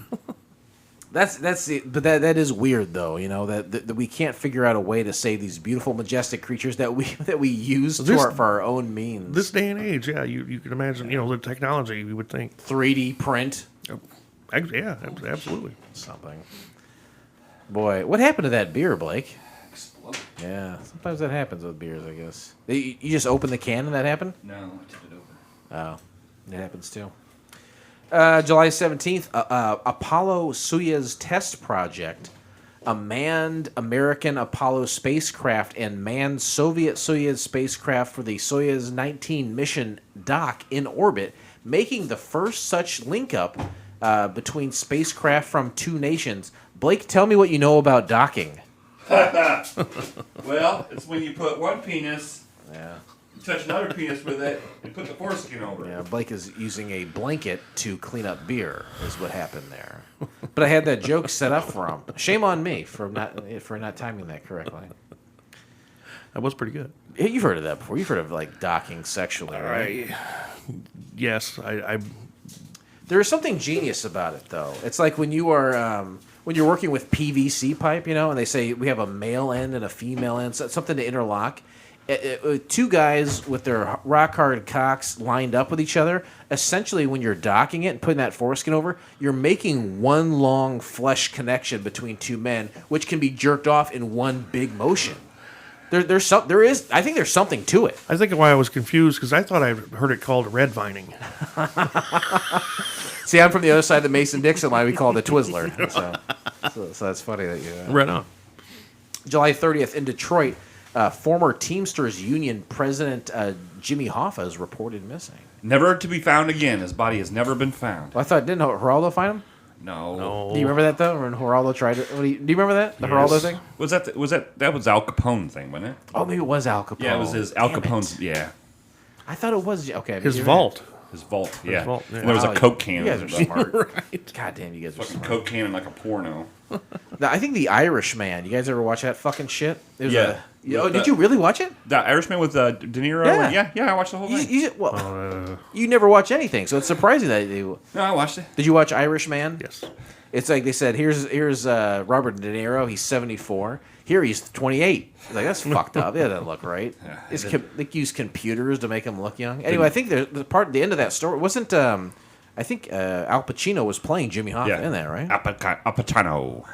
That's it. But that is weird, though. You know that we can't figure out a way to save these beautiful, majestic creatures that we use for our own means. This day and age, yeah, you can imagine. You know, the technology. You would think 3D print. Yeah, absolutely. Something. Boy, what happened to that beer, Blake? Yeah, sometimes that happens with beers, I guess. You just open the can and that happened? No, I tipped it over. Oh, it happens too. July 17th, Apollo Soyuz test project. A manned American Apollo spacecraft and manned Soviet Soyuz spacecraft for the Soyuz 19 mission dock in orbit, making the first such link-up between spacecraft from two nations. Blake, tell me what you know about docking. Well, it's when you put one penis, you touch another penis with it, and put the foreskin over it. Yeah, Blake is using a blanket to clean up beer, is what happened there. But I had that joke set up for him. Shame on me for not timing that correctly. That was pretty good. You've heard of that before. You've heard of like docking sexually, right? Yes, I There is something genius about it, though. It's like when you are when you're working with PVC pipe, you know, and they say we have a male end and a female end, so something to interlock. Two guys with their rock hard cocks lined up with each other. Essentially, when you're docking it and putting that foreskin over, you're making one long flesh connection between two men, which can be jerked off in one big motion. I think there's something to it. I think why I was confused because I thought I heard it called red vining. See, I'm from the other side of the Mason-Dixon line. We call it a Twizzler. So that's funny that you... Right on. July 30th in Detroit, former Teamsters Union President Jimmy Hoffa is reported missing. Never to be found again. His body has never been found. Well, I thought, didn't Geraldo find him? No. Do you remember that, though? When Geraldo tried it? Do you remember that? The Geraldo thing? That was Al Capone thing, wasn't it? Oh, maybe it was Al Capone. Yeah, it was his Al Capone's, yeah. I thought it was, okay. His vault. His vault, yeah. His vault, yeah. And there was a Coke can. You guys are smart. Right. God damn, you guys are Fucking smart. Coke can and like a porno. Now, I think The Irishman. You guys ever watch that fucking shit? Did Yeah. you really watch it? The Irishman with De Niro? Yeah. Yeah, I watched the whole thing. You never watch anything, so it's surprising that you... No, I watched it. Did you watch Irishman? Yes. It's like they said, here's Robert De Niro. He's 74. Here he's 28. He's like, that's fucked up. That doesn't look right. Yeah, They use computers to make him look young. Anyway, I think the end of that story wasn't. I think Al Pacino was playing Jimmy Hoffa in that, right? Al Pacino.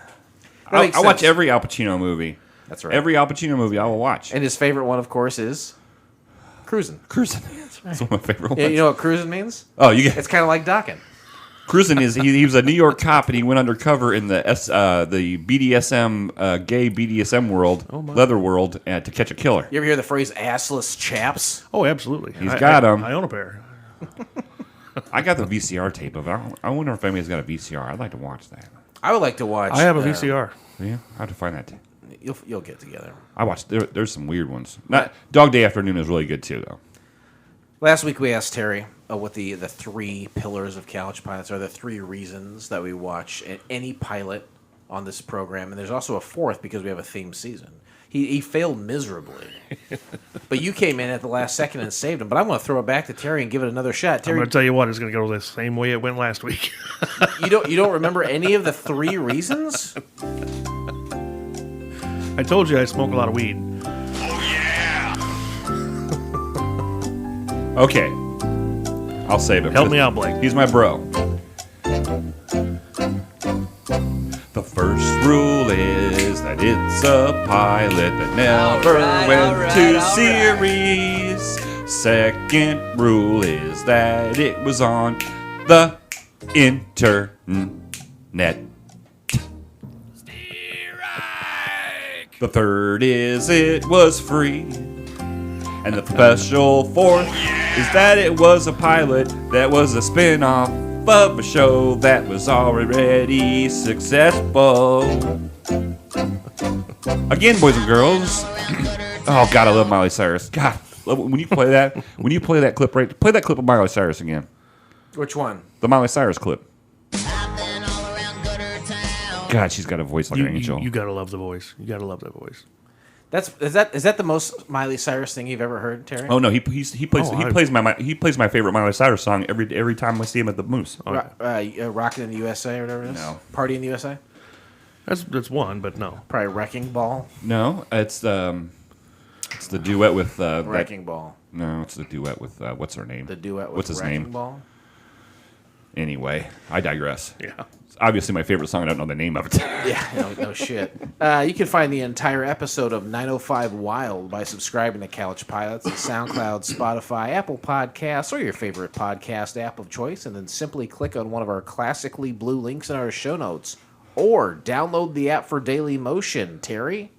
That makes I watch sense. every Al Pacino movie. That's right. Every Al Pacino movie I will watch. And his favorite one, of course, is Cruising. Cruising. That's one of my favorite ones. You know what cruising means? Oh, you get It's kind of like docking. Cruising is he was a New York cop and he went undercover in the BDSM gay BDSM world, leather world, to catch a killer. You ever hear the phrase "assless chaps"? Oh, absolutely. He's got 'em. I own a pair. I got the VCR tape of it. I wonder if anybody's got a VCR. I'd like to watch that. I would like to watch. I have a VCR. Yeah, I have to find that. You'll get together. I watched. There's some weird ones. Dog Day Afternoon is really good too, though. Last week we asked Terry what the 3 pillars of Couch Pilots are, the 3 reasons that we watch any pilot on this program, and there's also a 4th because we have a theme season. He failed miserably, but you came in at the last second and saved him. But I'm going to throw it back to Terry and give it another shot. Terry, I'm going to tell you what, it's going to go the same way it went last week. you don't remember any of the 3 reasons? I told you I smoke a lot of weed. Okay, I'll save it. Help me out, Blake. He's my bro. The first rule is that it's a pilot that never went to series. Second rule is that it was on the internet. The third is it was free. And the special 4th is that it was a pilot that was a spin-off of a show that was already successful. Again, boys and girls. Oh, God, I love Miley Cyrus. God, when you play that clip, right? Play that clip of Miley Cyrus again. Which one? The Miley Cyrus clip. God, she's got a voice like an angel. You gotta love the voice. You gotta love that voice. Is that the most Miley Cyrus thing you've ever heard, Terry? Oh no, he plays my favorite Miley Cyrus song every time I see him at the Moose. Rockin' in the USA or whatever it is? No. Party in the USA? That's one, but no. Probably Wrecking Ball. No, it's the duet with Wrecking Ball. No, it's the duet with what's her name? The duet with what's his Wrecking name? Ball? Anyway, I digress. Yeah. It's obviously my favorite song. I don't know the name of it. Yeah, no shit. You can find the entire episode of 905 Wild by subscribing to Couch Pilots at SoundCloud, Spotify, Apple Podcasts, or your favorite podcast app of choice, and then simply click on one of our classically blue links in our show notes. Or download the app for Daily Motion. Terry?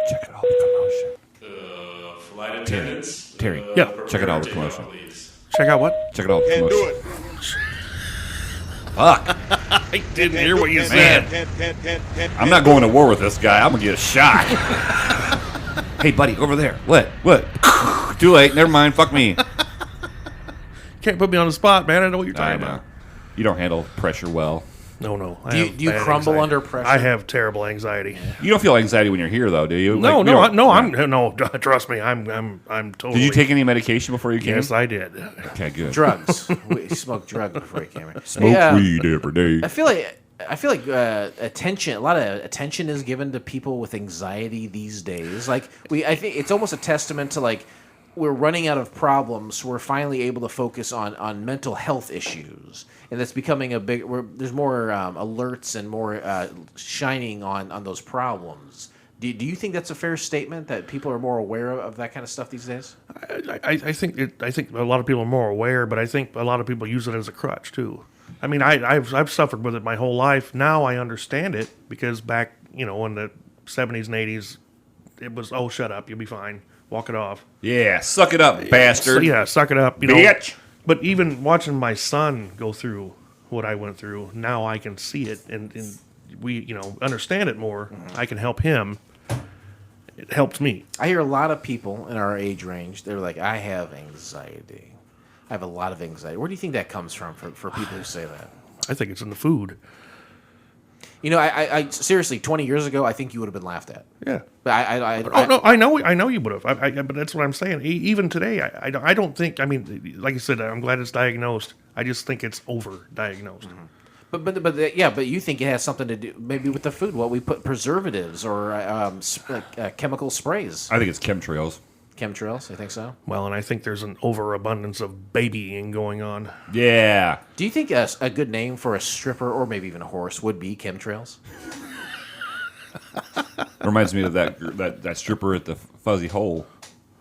Check out all the commotion. Flight attendants. Terry. Yeah. Check out all the commotion. Check out what? Check out all the Can't commotion. do it. Fuck. I didn't hear what you said. I'm not going to war with this guy. I'm going to get a shot. Hey, buddy, over there. What? Too late. Never mind. Fuck me. Can't put me on the spot, man. I know what you're I talking know. about. You don't handle pressure well. No. Do you crumble under pressure? I have terrible anxiety. You don't feel anxiety when you're here, though, do you? No, Like, trust me, I'm totally. Did you take any medication before you came? Yes, I did. Okay, good. Drugs. We smoked drugs before he came in. Smoke weed every day. I feel like attention. A lot of attention is given to people with anxiety these days. I think it's almost a testament to like we're running out of problems. So we're finally able to focus on mental health issues, and that's becoming a big. There's more alerts and more shining on those problems. Do you think that's a fair statement that people are more aware of that kind of stuff these days? I think a lot of people are more aware, but I think a lot of people use it as a crutch too. I mean, I've suffered with it my whole life. Now I understand it because back in the 70s and 80s, it was shut up, you'll be fine, walk it off. Yeah, suck it up, bastard. Yeah, suck it up, Bitch. But even watching my son go through what I went through, now I can see it and we understand it more. Mm-hmm. I can help him. It helps me. I hear a lot of people in our age range. They're like, I have anxiety. I have a lot of anxiety. Where do you think that comes from for people who say that? I think it's in the food. I seriously, 20 years ago, I think you would have been laughed at. Yeah. But I know you would have. But that's what I'm saying. Even today, I don't think. I mean, like I said, I'm glad it's diagnosed. I just think it's over-diagnosed. Mm-hmm. But you think it has something to do maybe with the food? What we put preservatives or chemical sprays? I think it's chemtrails. Chemtrails, you think so? Well, and I think there's an overabundance of babying going on. Yeah. Do you think a good name for a stripper or maybe even a horse would be chemtrails? Reminds me of that stripper at the Fuzzy Hole.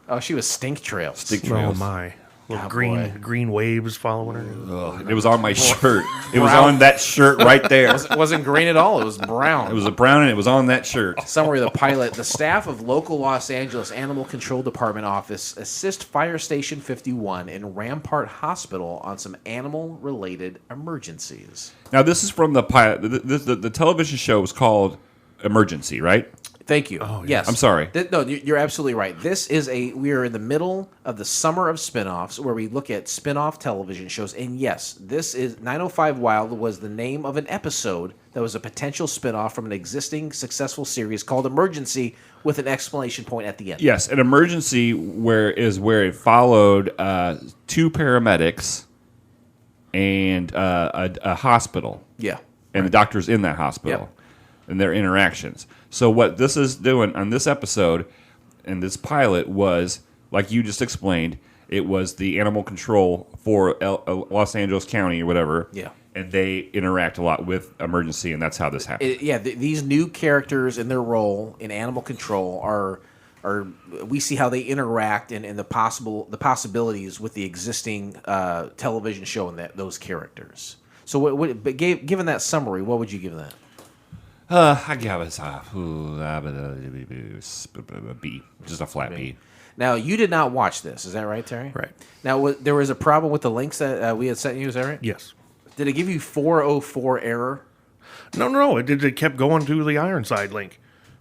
Oh, she was stink trails. Stink Oh trails. my! Little Oh, green waves following her. Ugh, it was on my shirt. It was on that shirt right there. It wasn't green at all. It was brown. It was a brown, and it was on that shirt. Summary of the pilot. The staff of local Los Angeles Animal Control Department office assist Fire Station 51 in Rampart Hospital on some animal-related emergencies. Now, this is from the pilot. The television show was called Emergency, right? Thank you. Yes. I'm sorry. No, you're absolutely right. We are in the middle of the summer of spinoffs where we look at spinoff television shows. And yes, this is 905 Wild was the name of an episode that was a potential spinoff from an existing successful series called Emergency with an exclamation point at the end. Yes, an emergency where it followed 2 paramedics and a hospital. Yeah. And the doctors in that hospital and their interactions. So what this is doing on this episode and this pilot was, like you just explained, it was the animal control for Los Angeles County or whatever. Yeah. And they interact a lot with emergency, and that's how this happened. These new characters in their role in animal control are we see how they interact and the possibilities with the existing television show and those characters. So, given that summary, what would you give that? I give it a B, just a flat B. Now, you did not watch this, is that right, Terry? Right. Now, there was a problem with the links that we had sent you, is that right? Yes. Did it give you 404 error? No. It kept going to the Ironside link.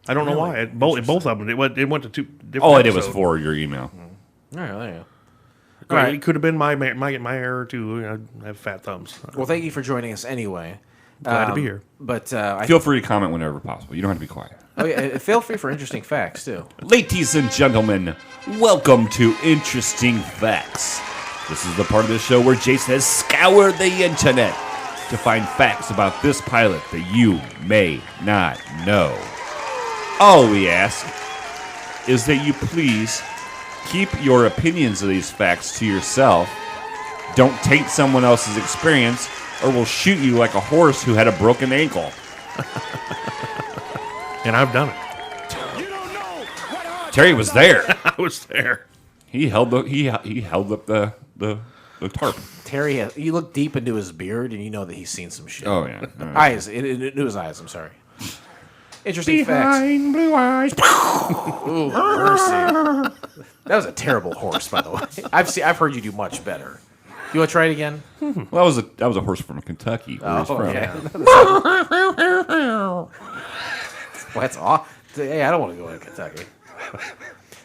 I don't know why. Both of them. It went to 2 different. All I did was episodes. forward your email. All right, there you go. All right. It could have been my error too. I have fat thumbs. Well, thank you for joining us anyway. Glad to be here. But Feel free to comment whenever possible. You don't have to be quiet. feel free for interesting facts, too. Ladies and gentlemen, welcome to Interesting Facts. This is the part of the show where Jason has scoured the internet to find facts about this pilot that you may not know. All we ask is that you please keep your opinions of these facts to yourself. Don't taint someone else's experience, or we'll shoot you like a horse who had a broken ankle. And I've done it. You don't know what Terry was there. I was there. He held up the tarp. Terry, you look deep into his beard, and you know that he's seen some shit. Oh yeah. Eyes, into his eyes, I'm sorry. Interesting facts. Behind blue eyes. Ooh, mercy. That was a terrible horse, by the way. I've heard you do much better. You want to try it again? Well, that was a horse from Kentucky. Where he's from. Okay. Well, that's awesome. Hey, I don't want to go to Kentucky.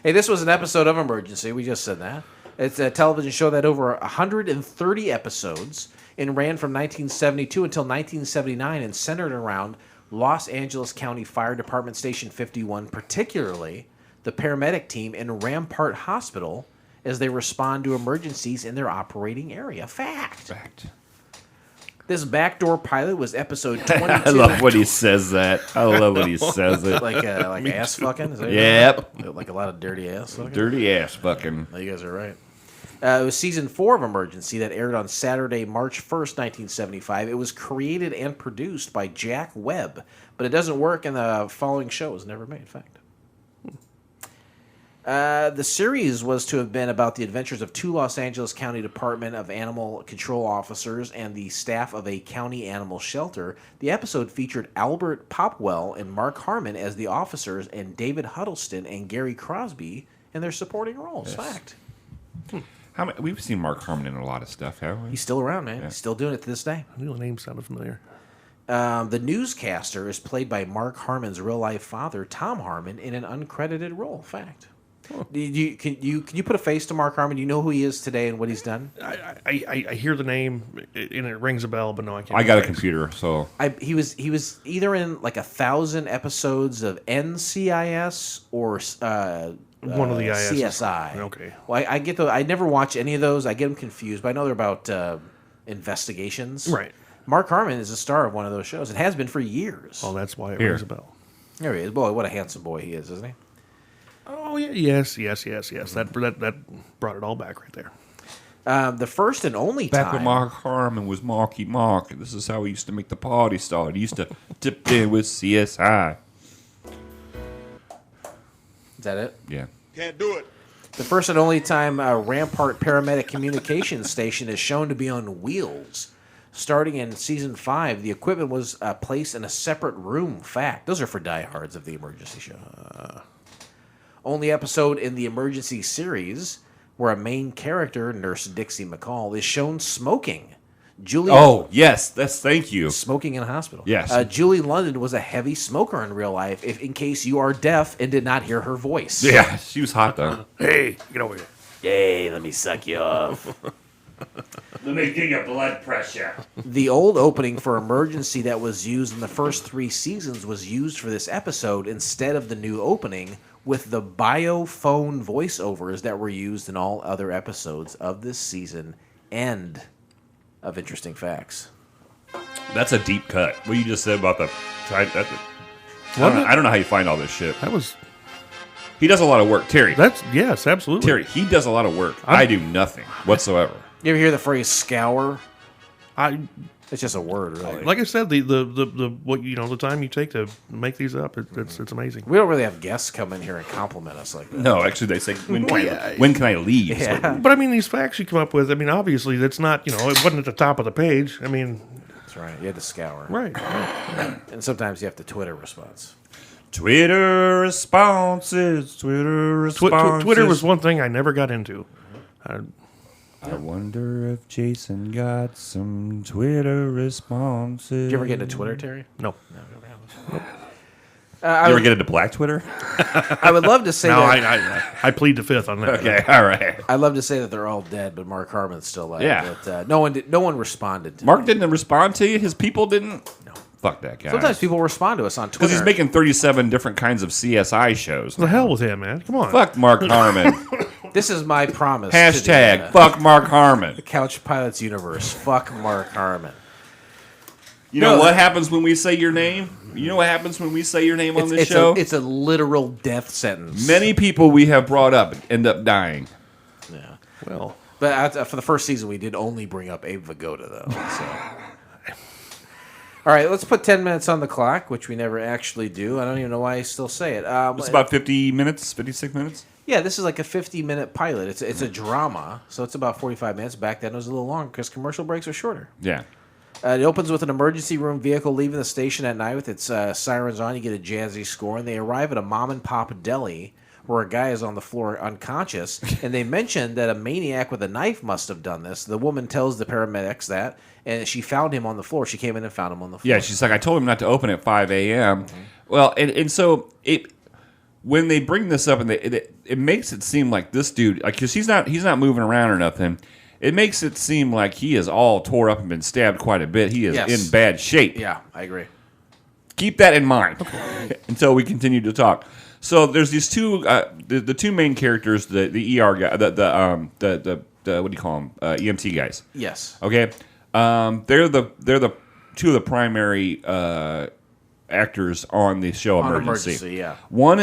Hey, this was an episode of Emergency. We just said that. It's a television show that over 130 episodes and ran from 1972 until 1979 and centered around Los Angeles County Fire Department Station 51, particularly the paramedic team in Rampart Hospital as they respond to emergencies in their operating area. Fact. This backdoor pilot was episode 22. I love when he says that. I love when he says it. like ass fucking? Is that Yep. like a lot of dirty ass fucking? Dirty ass fucking. No, you guys are right. It was season 4 of Emergency that aired on Saturday, March 1st, 1975. It was created and produced by Jack Webb, but it doesn't work in the following show. It was never made, in fact. The series was to have been about the adventures of 2 Los Angeles County Department of Animal Control officers and the staff of a county animal shelter. The episode featured Albert Popwell and Mark Harmon as the officers and David Huddleston and Gary Crosby in their supporting roles. Yes. Fact. We've seen Mark Harmon in a lot of stuff, haven't we? He's still around, man. Yeah. He's still doing it to this day. I knew the name sounded familiar. The newscaster is played by Mark Harmon's real-life father, Tom Harmon, in an uncredited role. Fact. Huh. Can you put a face to Mark Harmon? Do you know who he is today and what he's done? I hear the name and it rings a bell, but no, I can't. I got a computer, so he was either in like 1,000 episodes of NCIS or one of the IS. CSI. Okay. Well, I get those. I never watch any of those. I get them confused, but I know they're about investigations. Right. Mark Harmon is a star of one of those shows. It has been for years. Oh, that's why it rings a bell. There he is. Boy, what a handsome boy he is, isn't he? Oh, yeah. Yes. That brought it all back right there. The first and only time. Back when Mark Harmon was Marky Mark, this is how he used to make the party start. He used to tip in with CSI. Is that it? Yeah. Can't do it. The first and only time a Rampart Paramedic Communications Station is shown to be on wheels. Starting in Season 5, the equipment was placed in a separate room. Fact. Those are for diehards of the emergency show. Only episode in the emergency series where a main character, Nurse Dixie McCall, is shown smoking. Julie. Oh, yes. Thank you. Smoking in a hospital. Yes. Julie London was a heavy smoker in real life, in case you are deaf and did not hear her voice. Yeah, she was hot, though. Hey, get over here. Hey, let me suck you off. Let me get your blood pressure. The old opening for Emergency that was used in the first 3 seasons was used for this episode instead of the new opening, with the biophone voiceovers that were used in all other episodes of this season. End of Interesting Facts. That's a deep cut. What you just said about the... I don't know how you find all this shit. That was... He does a lot of work. Terry. Yes, absolutely. Terry, he does a lot of work. I do nothing whatsoever. You ever hear the phrase scour? I It's just a word, really. like I said, the what the time you take to make these up, it's amazing. We don't really have guests come in here and compliment us like that. No, actually, they say, when can I leave? Yeah. But I mean, these facts you come up with, I mean, obviously that's not, it wasn't at the top of the page. I mean, That's right. You had to scour. right. And sometimes you have to Twitter response. Twitter responses. Twitter was one thing I never got into. I wonder if Jason got some Twitter responses. Did you ever get into Twitter, Terry? No. You ever get into Black Twitter? I would love to say No, that. I plead the fifth on that. Okay, all right. I'd love to say that they're all dead, but Mark Harmon's still alive. Yeah. But no one responded to Mark me. didn't respond to you? His people didn't? No. Fuck that guy. Sometimes people respond to us on Twitter. Because he's making 37 different kinds of CSI shows. The hell with him, man. Come on. Fuck Mark Harmon. This is my promise. Hashtag to the, fuck Mark Harmon. Couch Pilots Universe. Fuck Mark Harmon. You know what happens when we say your name? You know what happens when we say your name on this show? It's a literal death sentence. Many people we have brought up end up dying. Yeah. Well, But for the first season, we did only bring up Abe Vigoda, though. So. All right, let's put 10 minutes on the clock, which we never actually do. I don't even know why I still say it. It's about 50 minutes, 56 minutes. Yeah, this is like a 50-minute pilot. It's a drama, so it's about 45 minutes. Back then, it was a little longer because commercial breaks are shorter. Yeah. It opens with an emergency room vehicle leaving the station at night with its sirens on. You get a jazzy score, and they arrive at a mom-and-pop deli where a guy is on the floor unconscious, and they mention that a maniac with a knife must have done this. The woman tells the paramedics that, and she found him on the floor. She came in and found him on the floor. Yeah, she's like, I told him not to open at 5 a.m. Mm-hmm. Well, and so when they bring this up, and it makes it seem like this dude, like, because he's not moving around or nothing. It makes it seem like he is all tore up and been stabbed quite a bit. He is in bad shape. Yeah, I agree. Keep that in mind until we continue to talk. So there's these two, the two main characters, the ER guy, the what do you call them, EMT guys. Yes. Okay, they're the two of the primary actors on the show Emergency. Yeah. One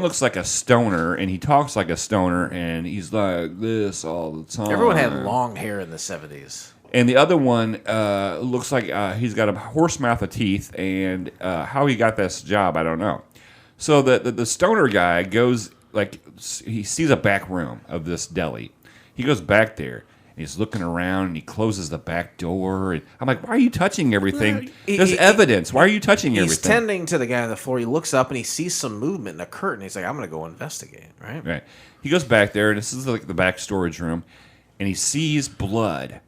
looks like a stoner, and he talks like a stoner, and he's like this all the time. Everyone had long hair in the 70s. And the other one looks like he's got a horse mouth of teeth, and how he got this job, I don't know. So the stoner guy goes, like, he sees a back room of this deli. He goes back there, and he's looking around, and he closes the back door. And I'm like, why are you touching everything? There's evidence. Why are you touching everything? He's tending to the guy on the floor. He looks up, and he sees some movement in a curtain. He's like, I'm going to go investigate, right? Right. He goes back there, and this is like the back storage room, and he sees blood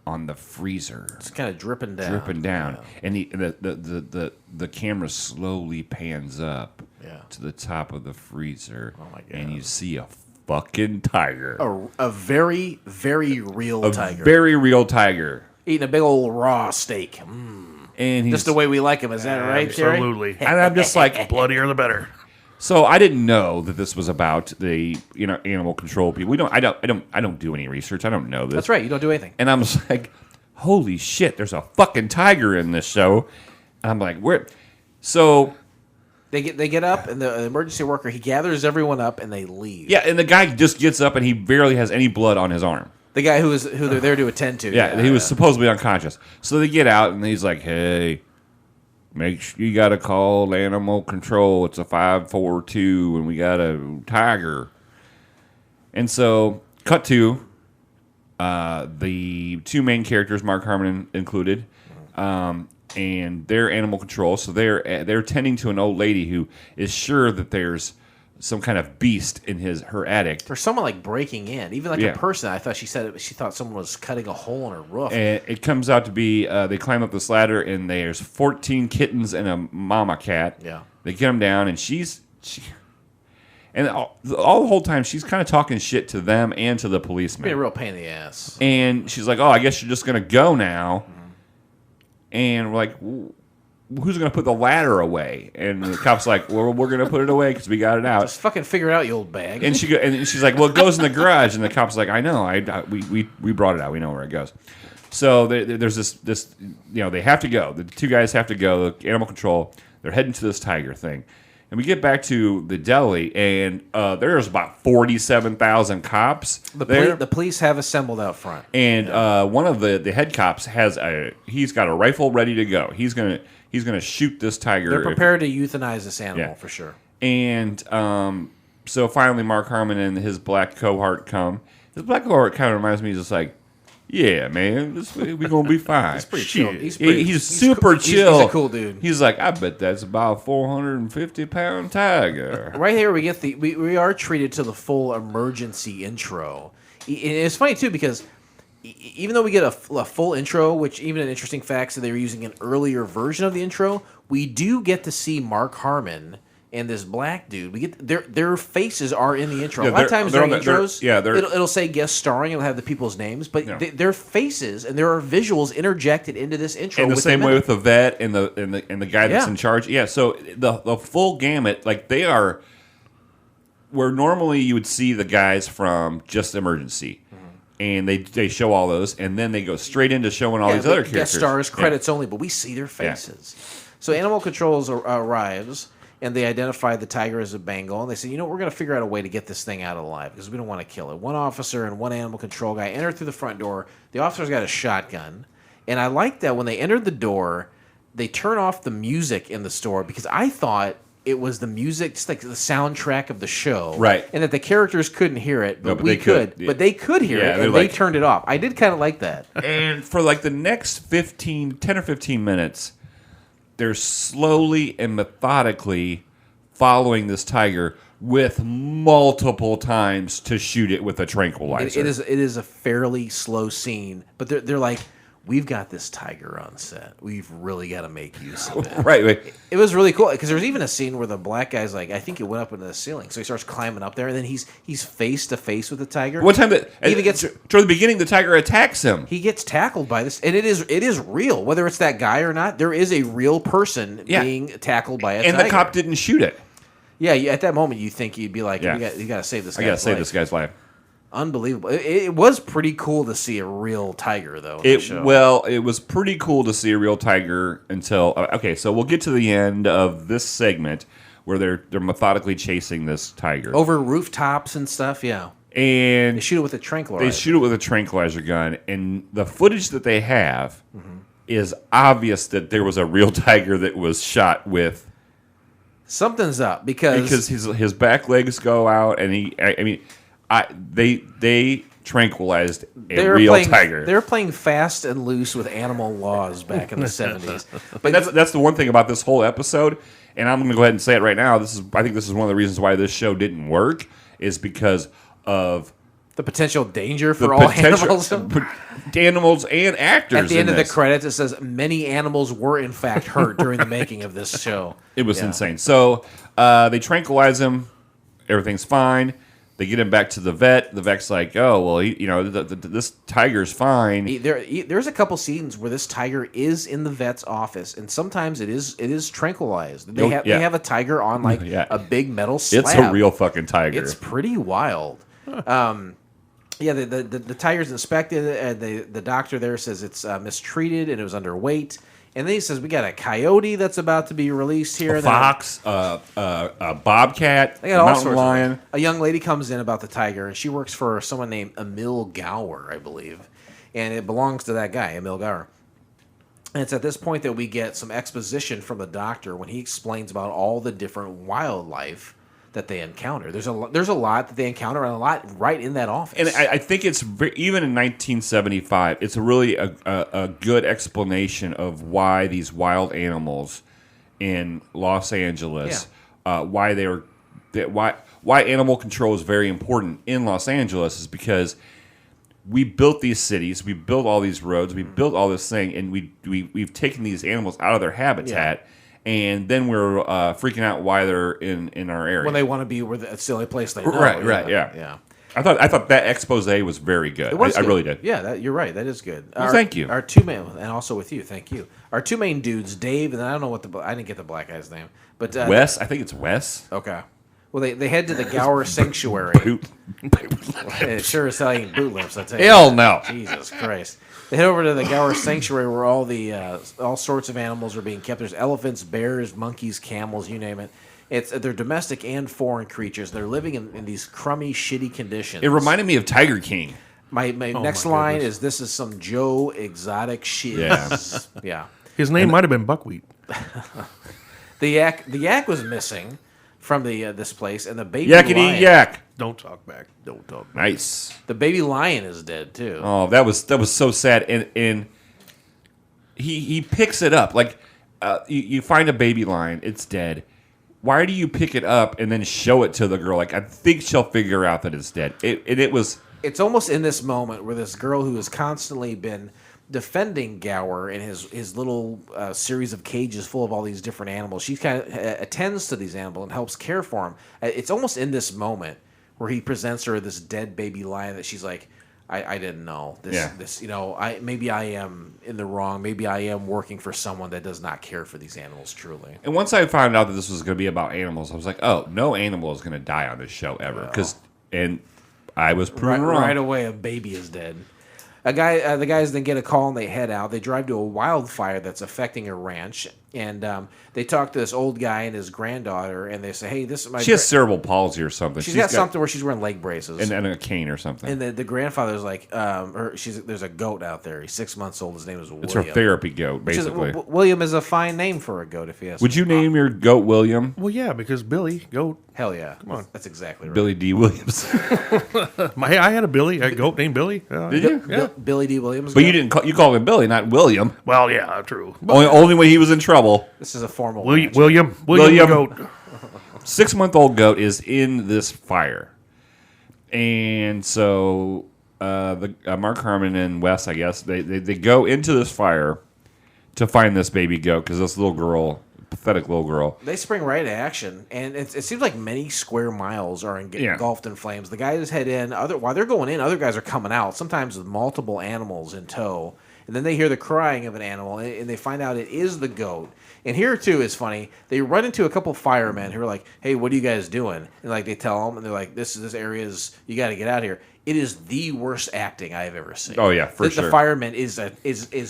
on the freezer. It's kind of dripping down. Yeah. And the camera slowly pans up to the top of the freezer. Oh my God. And you see a fucking tiger. A very, very real tiger. Very real tiger. Eating a big old raw steak. And he's just the way we like him. Is that right, Jerry? Absolutely. And I'm just like, Bloodier the better. So I didn't know that this was about the animal control people. I don't do any research. I don't know this. That's right. You don't do anything. And I'm just like, holy shit, there's a fucking tiger in this show. And I'm like, where? So they get up, and the emergency worker, he gathers everyone up, and they leave. yeah, and the guy just gets up, and he barely has any blood on his arm. The guy who they're there to attend to. Yeah, he was supposedly unconscious. So they get out, and he's like, hey, make sure you got to call animal control. It's a 542, and we got a tiger. And so, cut to the two main characters, Mark Harmon included, and they're animal control. So they're tending to an old lady who is sure that there's some kind of beast in her attic. Or someone like breaking in, even like a person. I thought she thought someone was cutting a hole in her roof. And it comes out to be they climb up this ladder and there's 14 kittens and a mama cat. Yeah, they get them down and and all the whole time she's kind of talking shit to them and to the policeman. being a real pain in the ass. And she's like, "Oh, I guess you're just gonna go now." And we're like, "Who's gonna put the ladder away?" And the cop's like, "Well, we're gonna put it away because we got it out." Just fucking figure it out, you old bag. And she's like, "Well, it goes in the garage." And the cop's like, "I know. We brought it out. We know where it goes." So there's this they have to go. The two guys have to go. The animal control. They're heading to this tiger thing. And we get back to the deli, and there's about 47,000 cops there. The police have assembled out front. And one of the head cops he's got a rifle ready to go. He's gonna shoot this tiger. They're prepared to euthanize this animal for sure. And so finally, Mark Harmon and his black cohort come. His black cohort kind of reminds me, just like, yeah, man, we're gonna be fine. He's pretty chill. He's super chill. He's a cool dude. He's like, I bet that's about a 450-pound tiger. Right here, we get we are treated to the full emergency intro. And it's funny too because even though we get a full intro, which even an interesting fact that they were using an earlier version of the intro, we do get to see Mark Harmon and this black dude. We get their faces are in the intro. A lot of times during intros, it'll say guest starring. It'll have the people's names, but their faces and there are visuals interjected into this intro. And the same way with the vet and the guy that's in charge. Yeah, so the full gamut, like they are where normally you would see the guys from just Emergency. And they show all those, and then they go straight into showing all these other characters. Guest stars, credits only, but we see their faces. So Animal Control arrives. And they identify the tiger as a Bengal, and they say, we're going to figure out a way to get this thing out alive because we don't want to kill it. One officer and one animal control guy enter through the front door. The officer's got a shotgun. And I like that when they entered the door, they turn off the music in the store because I thought it was the music, just like the soundtrack of the show. Right. And that the characters couldn't hear it, but we could. But they could hear it, and they turned it off. I did kind of like that. And for like the next 10 or 15 minutes, they're slowly and methodically following this tiger with multiple times to shoot it with a tranquilizer. It is a fairly slow scene, but they're like, we've got this tiger on set. We've really got to make use of it. Right. It was really cool because there's even a scene where the black guy's like, I think it went up into the ceiling, so he starts climbing up there, and then he's face to face with the tiger. One time toward the beginning, the tiger attacks him. He gets tackled by this, and it is real. Whether it's that guy or not, there is a real person being tackled by a tiger. And the cop didn't shoot it. Yeah, at that moment, you think you'd be like, you got to save this guy's life. I got to save this guy's life. Unbelievable. It was pretty cool to see a real tiger, though. Well, it was pretty cool to see a real tiger until... Okay, so we'll get to the end of this segment where they're methodically chasing this tiger. Over rooftops and stuff, yeah. And... They shoot it with a tranquilizer. They shoot it with a tranquilizer gun, and the footage that they have is obvious that there was a real tiger that was shot with... Something's up, because his back legs go out, and they tranquilized a real tiger. They were playing fast and loose with animal laws back in the 70s. But that's the one thing about this whole episode, and I'm going to go ahead and say it right now. I think this is one of the reasons why this show didn't work, is because of the potential danger for all animals. Animals and actors. At the end of the credits, it says many animals were in fact hurt during the making of this show. It was insane. So they tranquilize him. Everything's fine. They get him back to the vet. The vet's like, "Oh, well, this tiger's fine." There's a couple scenes where this tiger is in the vet's office, and sometimes it is tranquilized. They have a tiger on a big metal slab. It's a real fucking tiger. It's pretty wild. The tiger's inspected, and the doctor there says it's mistreated and it was underweight. And then he says, we got a coyote that's about to be released here. A fox, a bobcat, a mountain lion. A young lady comes in about the tiger, and she works for someone named Emil Gower, I believe. And it belongs to that guy, Emil Gower. And it's at this point that we get some exposition from the doctor when he explains about all the different wildlife that they encounter. There's a lot that they encounter, and a lot right in that office. And I think it's even in 1975, it's really a good explanation of why these wild animals in Los Angeles, why animal control is very important in Los Angeles is because we built these cities, we built all these roads, we built all this thing, and we've taken these animals out of their habitat. And then we're freaking out why they're in our area when they want to be where it's the only place they know. Right, yeah. I thought that expose was very good. I really did. Yeah, you're right. That is good. Well, thank you. Our two main, and also with you, thank you. Our two main dudes, Dave, and I don't know I didn't get the black guy's name, but Wes. I think it's Wes. Okay. Well, they head to the Gower Sanctuary. It sure as hell ain't boot lips, I tell you. Hell no. Jesus Christ. They head over to the Gower Sanctuary where all sorts of animals are being kept. There's elephants, bears, monkeys, camels, you name it. They're domestic and foreign creatures. They're living in these crummy, shitty conditions. It reminded me of Tiger King. My next line is, "This is some Joe exotic shiz." Yeah. His name might have been Buckwheat. The yak was missing from this place, and the baby Yakety lion. yak. Don't talk back. Don't talk back. Nice. The baby lion is dead too. Oh, that was so sad. And he picks it up like you find a baby lion, it's dead. Why do you pick it up and then show it to the girl? Like I think she'll figure out that it's dead. It's almost in this moment where this girl who has constantly been defending Gower in his little series of cages full of all these different animals, she kind of attends to these animals and helps care for them. It's almost in this moment where he presents her this dead baby lion that she's like, I didn't know this. Maybe I am in the wrong. Maybe I am working for someone that does not care for these animals truly. And once I found out that this was going to be about animals, I was like, oh, no animal is going to die on this show ever. And I was proven wrong. Right away, a baby is dead. The guys then get a call and they head out. They drive to a wildfire that's affecting a ranch, and they talk to this old guy and his granddaughter, and they say, "Hey, this is my." She has cerebral palsy or something. She's got something where she's wearing leg braces and a cane or something. And the grandfather's like, there's a goat out there. He's 6 months old. His name is William. It's her therapy goat, basically. William is a fine name for a goat, if you ask me. Would you name your goat William? Well, yeah, because Billy, goat. Hell yeah. Come on. That's exactly right. Billy D. Williams. I had a goat named Billy. Did you? Yeah. Billy D. Williams. But you called him Billy, not William. Well, yeah, true. Only when he was in trouble. This is a formal William the goat. 6-month-old goat is in this fire. And so Mark Harmon and Wes, I guess, they go into this fire to find this baby goat because this little girl, pathetic little girl. They spring right into action, and it seems like many square miles are engulfed in flames. The guys head in. While they're going in, other guys are coming out, sometimes with multiple animals in tow. And then they hear the crying of an animal, and they find out it is the goat. And here, too, is funny. They run into a couple firemen who are like, hey, what are you guys doing? And like they tell them, and they're like, this area is, you got to get out of here. It is the worst acting I've ever seen. Oh, yeah, for sure. The fireman is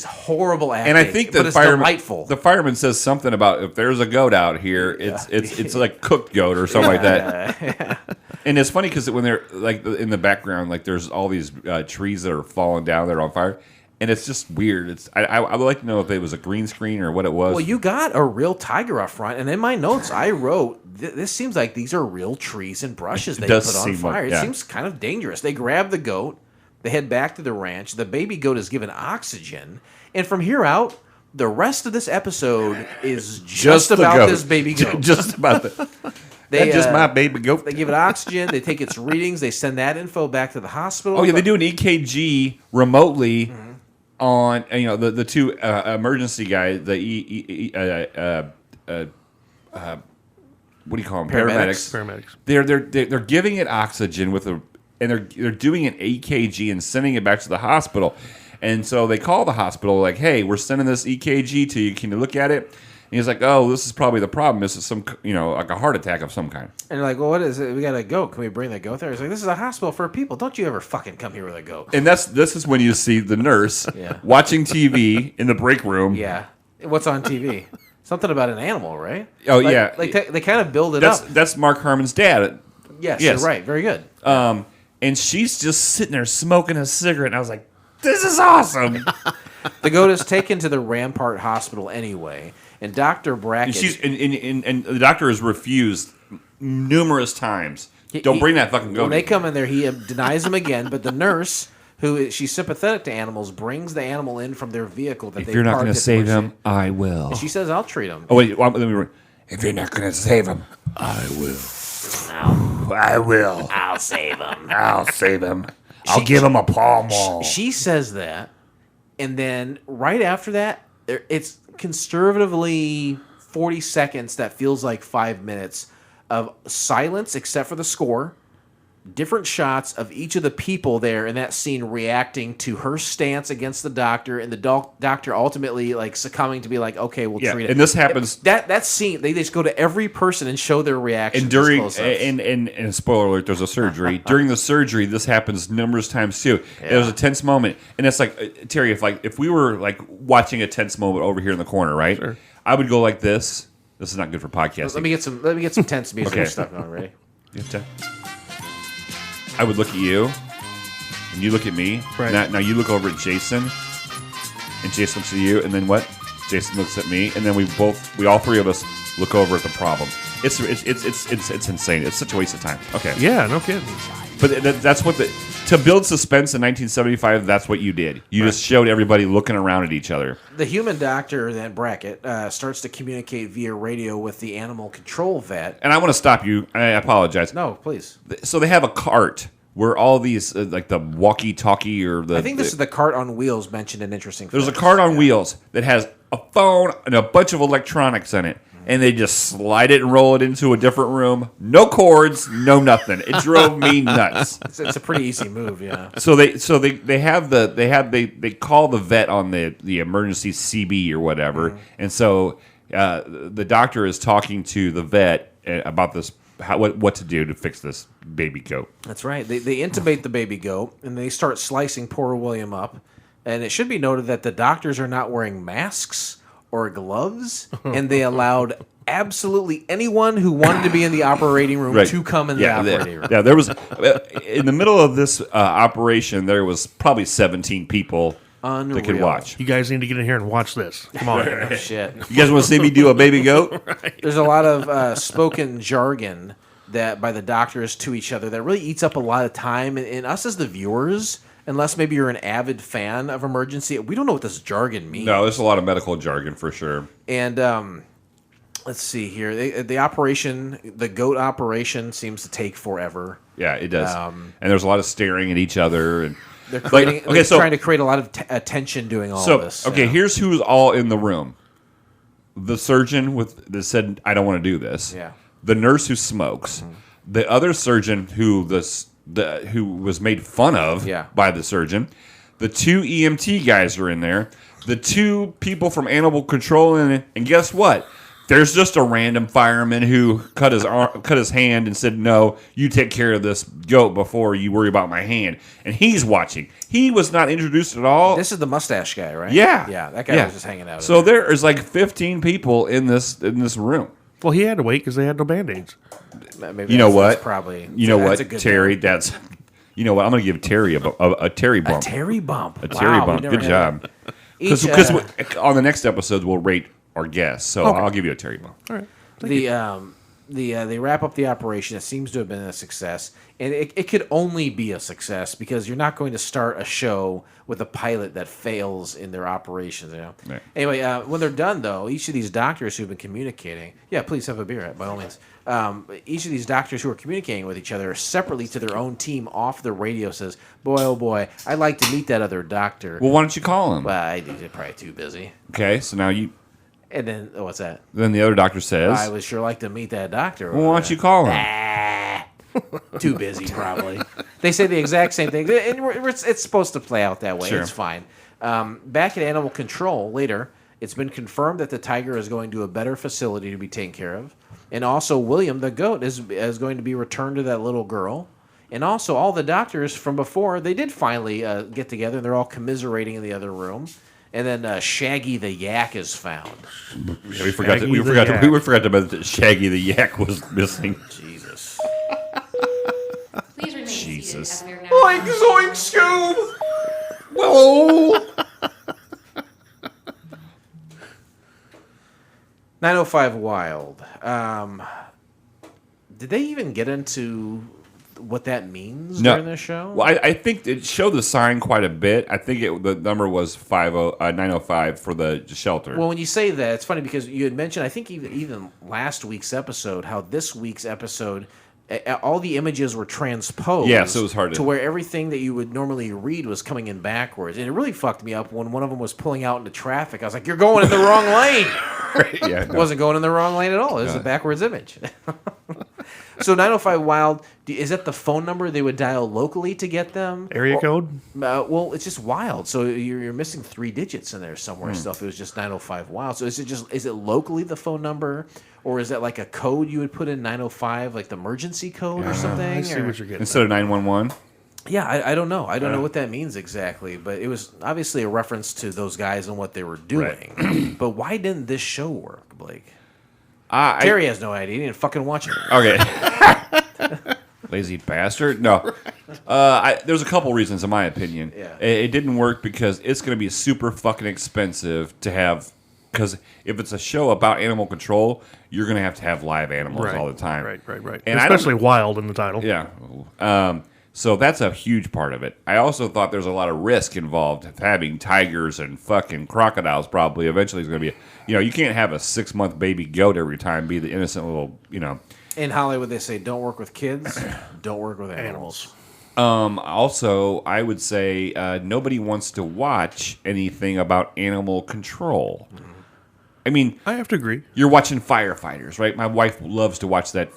horrible acting, and I think but it's delightful. The fireman says something about if there's a goat out here, it's like cooked goat or something like that. Yeah. And it's funny because when they're like in the background, like there's all these trees that are falling down that are on fire. And it's just weird. I would like to know if it was a green screen or what it was. Well, you got a real tiger up front, and in my notes I wrote, this seems like these are real trees and brushes they put on fire. It seems kind of dangerous. They grab the goat, they head back to the ranch. The baby goat is given oxygen, and from here out, the rest of this episode is just about this baby goat. Just about that. That's just my baby goat. They give it oxygen. They take its readings. They send that info back to the hospital. Oh yeah, they do an EKG remotely. Mm-hmm. On the two emergency guys, the what do you call them? Paramedics. They're giving it oxygen and they're doing an EKG and sending it back to the hospital. And so they call the hospital like, hey, we're sending this EKG to you. Can you look at it? And he's like, oh, this is probably the problem. This is some, like a heart attack of some kind. And they're like, well, what is it? We got a goat. Can we bring the goat there? He's like, this is a hospital for people. Don't you ever fucking come here with a goat. And this is when you see the nurse watching TV in the break room. Yeah. What's on TV? Something about an animal, right? Oh, yeah. They kind of build it up. That's Mark Harmon's dad. Yes, you're right. Very good. And she's just sitting there smoking a cigarette. And I was like, this is awesome. The goat is taken to the Rampart Hospital anyway. And Dr. Brackett... And the doctor has refused numerous times. Don't bring that fucking goat. When they come in there, he denies them again. But the nurse, she's sympathetic to animals, brings the animal in from their vehicle that If they you're not going to save him, I will. And she says, "I'll treat him." Oh wait, let me. If you're not going to save him, I will. I will. I'll save him. I'll save him. I'll give him a Pall Mall. She says that, and then right after that, it's conservatively 40 seconds that feels like 5 minutes of silence, except for the score. Different shots of each of the people there in that scene reacting to her stance against the doctor, and the doctor ultimately like succumbing to be like, "Okay, we'll treat it." And this happens. That scene, they just go to every person and show their reaction. And during and spoiler alert, there's a surgery. During the surgery, this happens numerous times too. Yeah. There's a tense moment, and it's like Terry, if we were like watching a tense moment over here in the corner, right? Sure. I would go like this. This is not good for podcasting. Let me get some tense music and stuff going. Ready? I would look at you, and you look at me. Right. Now you look over at Jason, and Jason looks at you, and then what? Jason looks at me, and then we all three of us look over at the problem. It's insane. It's such a waste of time. Okay. Yeah, no kidding. But that's what to build suspense in 1975. That's what you did. You just showed everybody looking around at each other. The human doctor, that Brackett, starts to communicate via radio with the animal control vet. And I want to stop you. I apologize. No, please. So they have a cart where all these like the walkie-talkie or the. I think this is the cart on wheels mentioned in Interesting There's Facts. a cart on wheels that has a phone and a bunch of electronics in it. And they just slide it and roll it into a different room. No cords, no nothing. It drove me nuts. It's a pretty easy move, yeah. So they call the vet on the emergency CB or whatever, and so the doctor is talking to the vet about this what to do to fix this baby goat. That's right. They intubate the baby goat and they start slicing poor William up. And it should be noted that the doctors are not wearing masks or gloves, and they allowed absolutely anyone who wanted to be in the operating room to come in the operating room. Yeah, there was in the middle of this operation, there was probably 17 people that could watch. You guys need to get in here and watch this. Come on. Oh, shit. You guys want to see me do a baby goat? Right. There's a lot of spoken jargon that by the doctors to each other that really eats up a lot of time, and us as the viewers. Unless maybe you're an avid fan of emergency, we don't know what this jargon means. No, there's a lot of medical jargon for sure. And let's see here. The goat operation seems to take forever. Yeah, it does. And there's a lot of staring at each other. And they're trying to create a lot of tension doing all this. Okay, here's who's all in the room. The surgeon that said, I don't want to do this. Yeah. The nurse who smokes. Mm-hmm. The other surgeon who was made fun of by the surgeon. The 2 EMT guys are in there. The 2 people from animal control in it. And guess what? There's just a random fireman who cut his hand and said, "No, you take care of this goat before you worry about my hand." And he's watching. He was not introduced at all. This is the mustache guy, right? Yeah. Yeah, that guy was just hanging out. So there is like 15 people in this room. Well, he had to wait because they had no Band-Aids. Maybe you know what? That's probably. You know what, Terry? That's. You know what? I'm going to give Terry a Terry bump. A Terry bump. Terry bump. Good job. Because on the next episode we'll rate our guests, so I'll give you a Terry bump. All right. They wrap up the operation. It seems to have been a success, and it could only be a success because you're not going to start a show with a pilot that fails in their operations. You know. Right. Anyway, when they're done, though, each of these doctors who've been communicating, please have a beer, by all means. Each of these doctors who are communicating with each other separately to their own team off the radio says, "Boy, oh boy, I'd like to meet that other doctor." Well, why don't you call him? Well, they're probably too busy. Okay, so now you. And then, what's that? Then the other doctor says, "I would sure like to meet that doctor." Well, why don't you call him? Too busy, probably. They say the exact same thing. And it's supposed to play out that way. Sure. It's fine. Back at Animal Control later, it's been confirmed that the tiger is going to a better facility to be taken care of. And also, William, the goat, is going to be returned to that little girl. And also, all the doctors from before, they did finally get together, and they're all commiserating in the other room. And then Shaggy the yak is found. Yeah, we forgot about that Shaggy the yak was missing. Jesus. Please remain Jesus. seated as we are now. Zoink, Scoob! Whoa! 905 Wild. Did they even get into what that means during the show? Well, I think it showed the sign quite a bit. I think the number was 905 for the shelter. Well, when you say that, it's funny because you had mentioned, I think even last week's episode, how this week's episode, all the images were transposed. Yeah, so it was hard to where everything that you would normally read was coming in backwards. And it really fucked me up when one of them was pulling out into traffic. I was like, you're going in the wrong lane. Yeah, It wasn't going in the wrong lane at all. It was a backwards image. So 905 Wild, is that the phone number they would dial locally to get them? Area code? Well, it's just Wild. So you're missing 3 digits in there somewhere. Still, if it was just 905 Wild. So is it locally the phone number, or is that like a code you would put in 905, like the emergency code or something? I see what you're getting. Instead of 911. Yeah, I don't know. I don't know what that means exactly, but it was obviously a reference to those guys and what they were doing. Right. But why didn't this show work, Blake? Terry has no idea. He didn't fucking watch it. Okay. Lazy bastard. No. There's a couple reasons, in my opinion. Yeah. It didn't work because it's going to be super fucking expensive to have. Because if it's a show about animal control, you're going to have live animals all the time. Right. And especially wild in the title. Yeah. So that's a huge part of it. I also thought there's a lot of risk involved having tigers and fucking crocodiles. Probably eventually is going to be, you can't have a 6-month baby goat every time be the innocent little, In Hollywood, they say don't work with kids, don't work with animals. Also, I would say nobody wants to watch anything about animal control. I mean, I have to agree. You're watching firefighters, right? My wife loves to watch that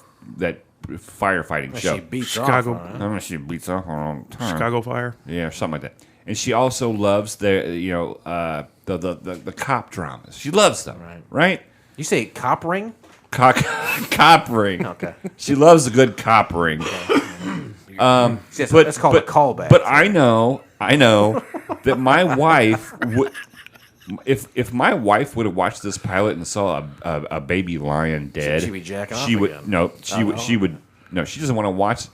firefighting show. She beats Chicago. off on it. I don't know, she beats off her all the time. Chicago Fire. Yeah, something like that. And she also loves the cop dramas. She loves them, right? You say cop ring? Cop ring. Okay. She loves a good cop ring. Yes, that's called a callback. But I know that my wife would. If my wife would have watched this pilot and saw a baby lion dead, she'd be jacking off she would again. no. She would no. She doesn't want to watch.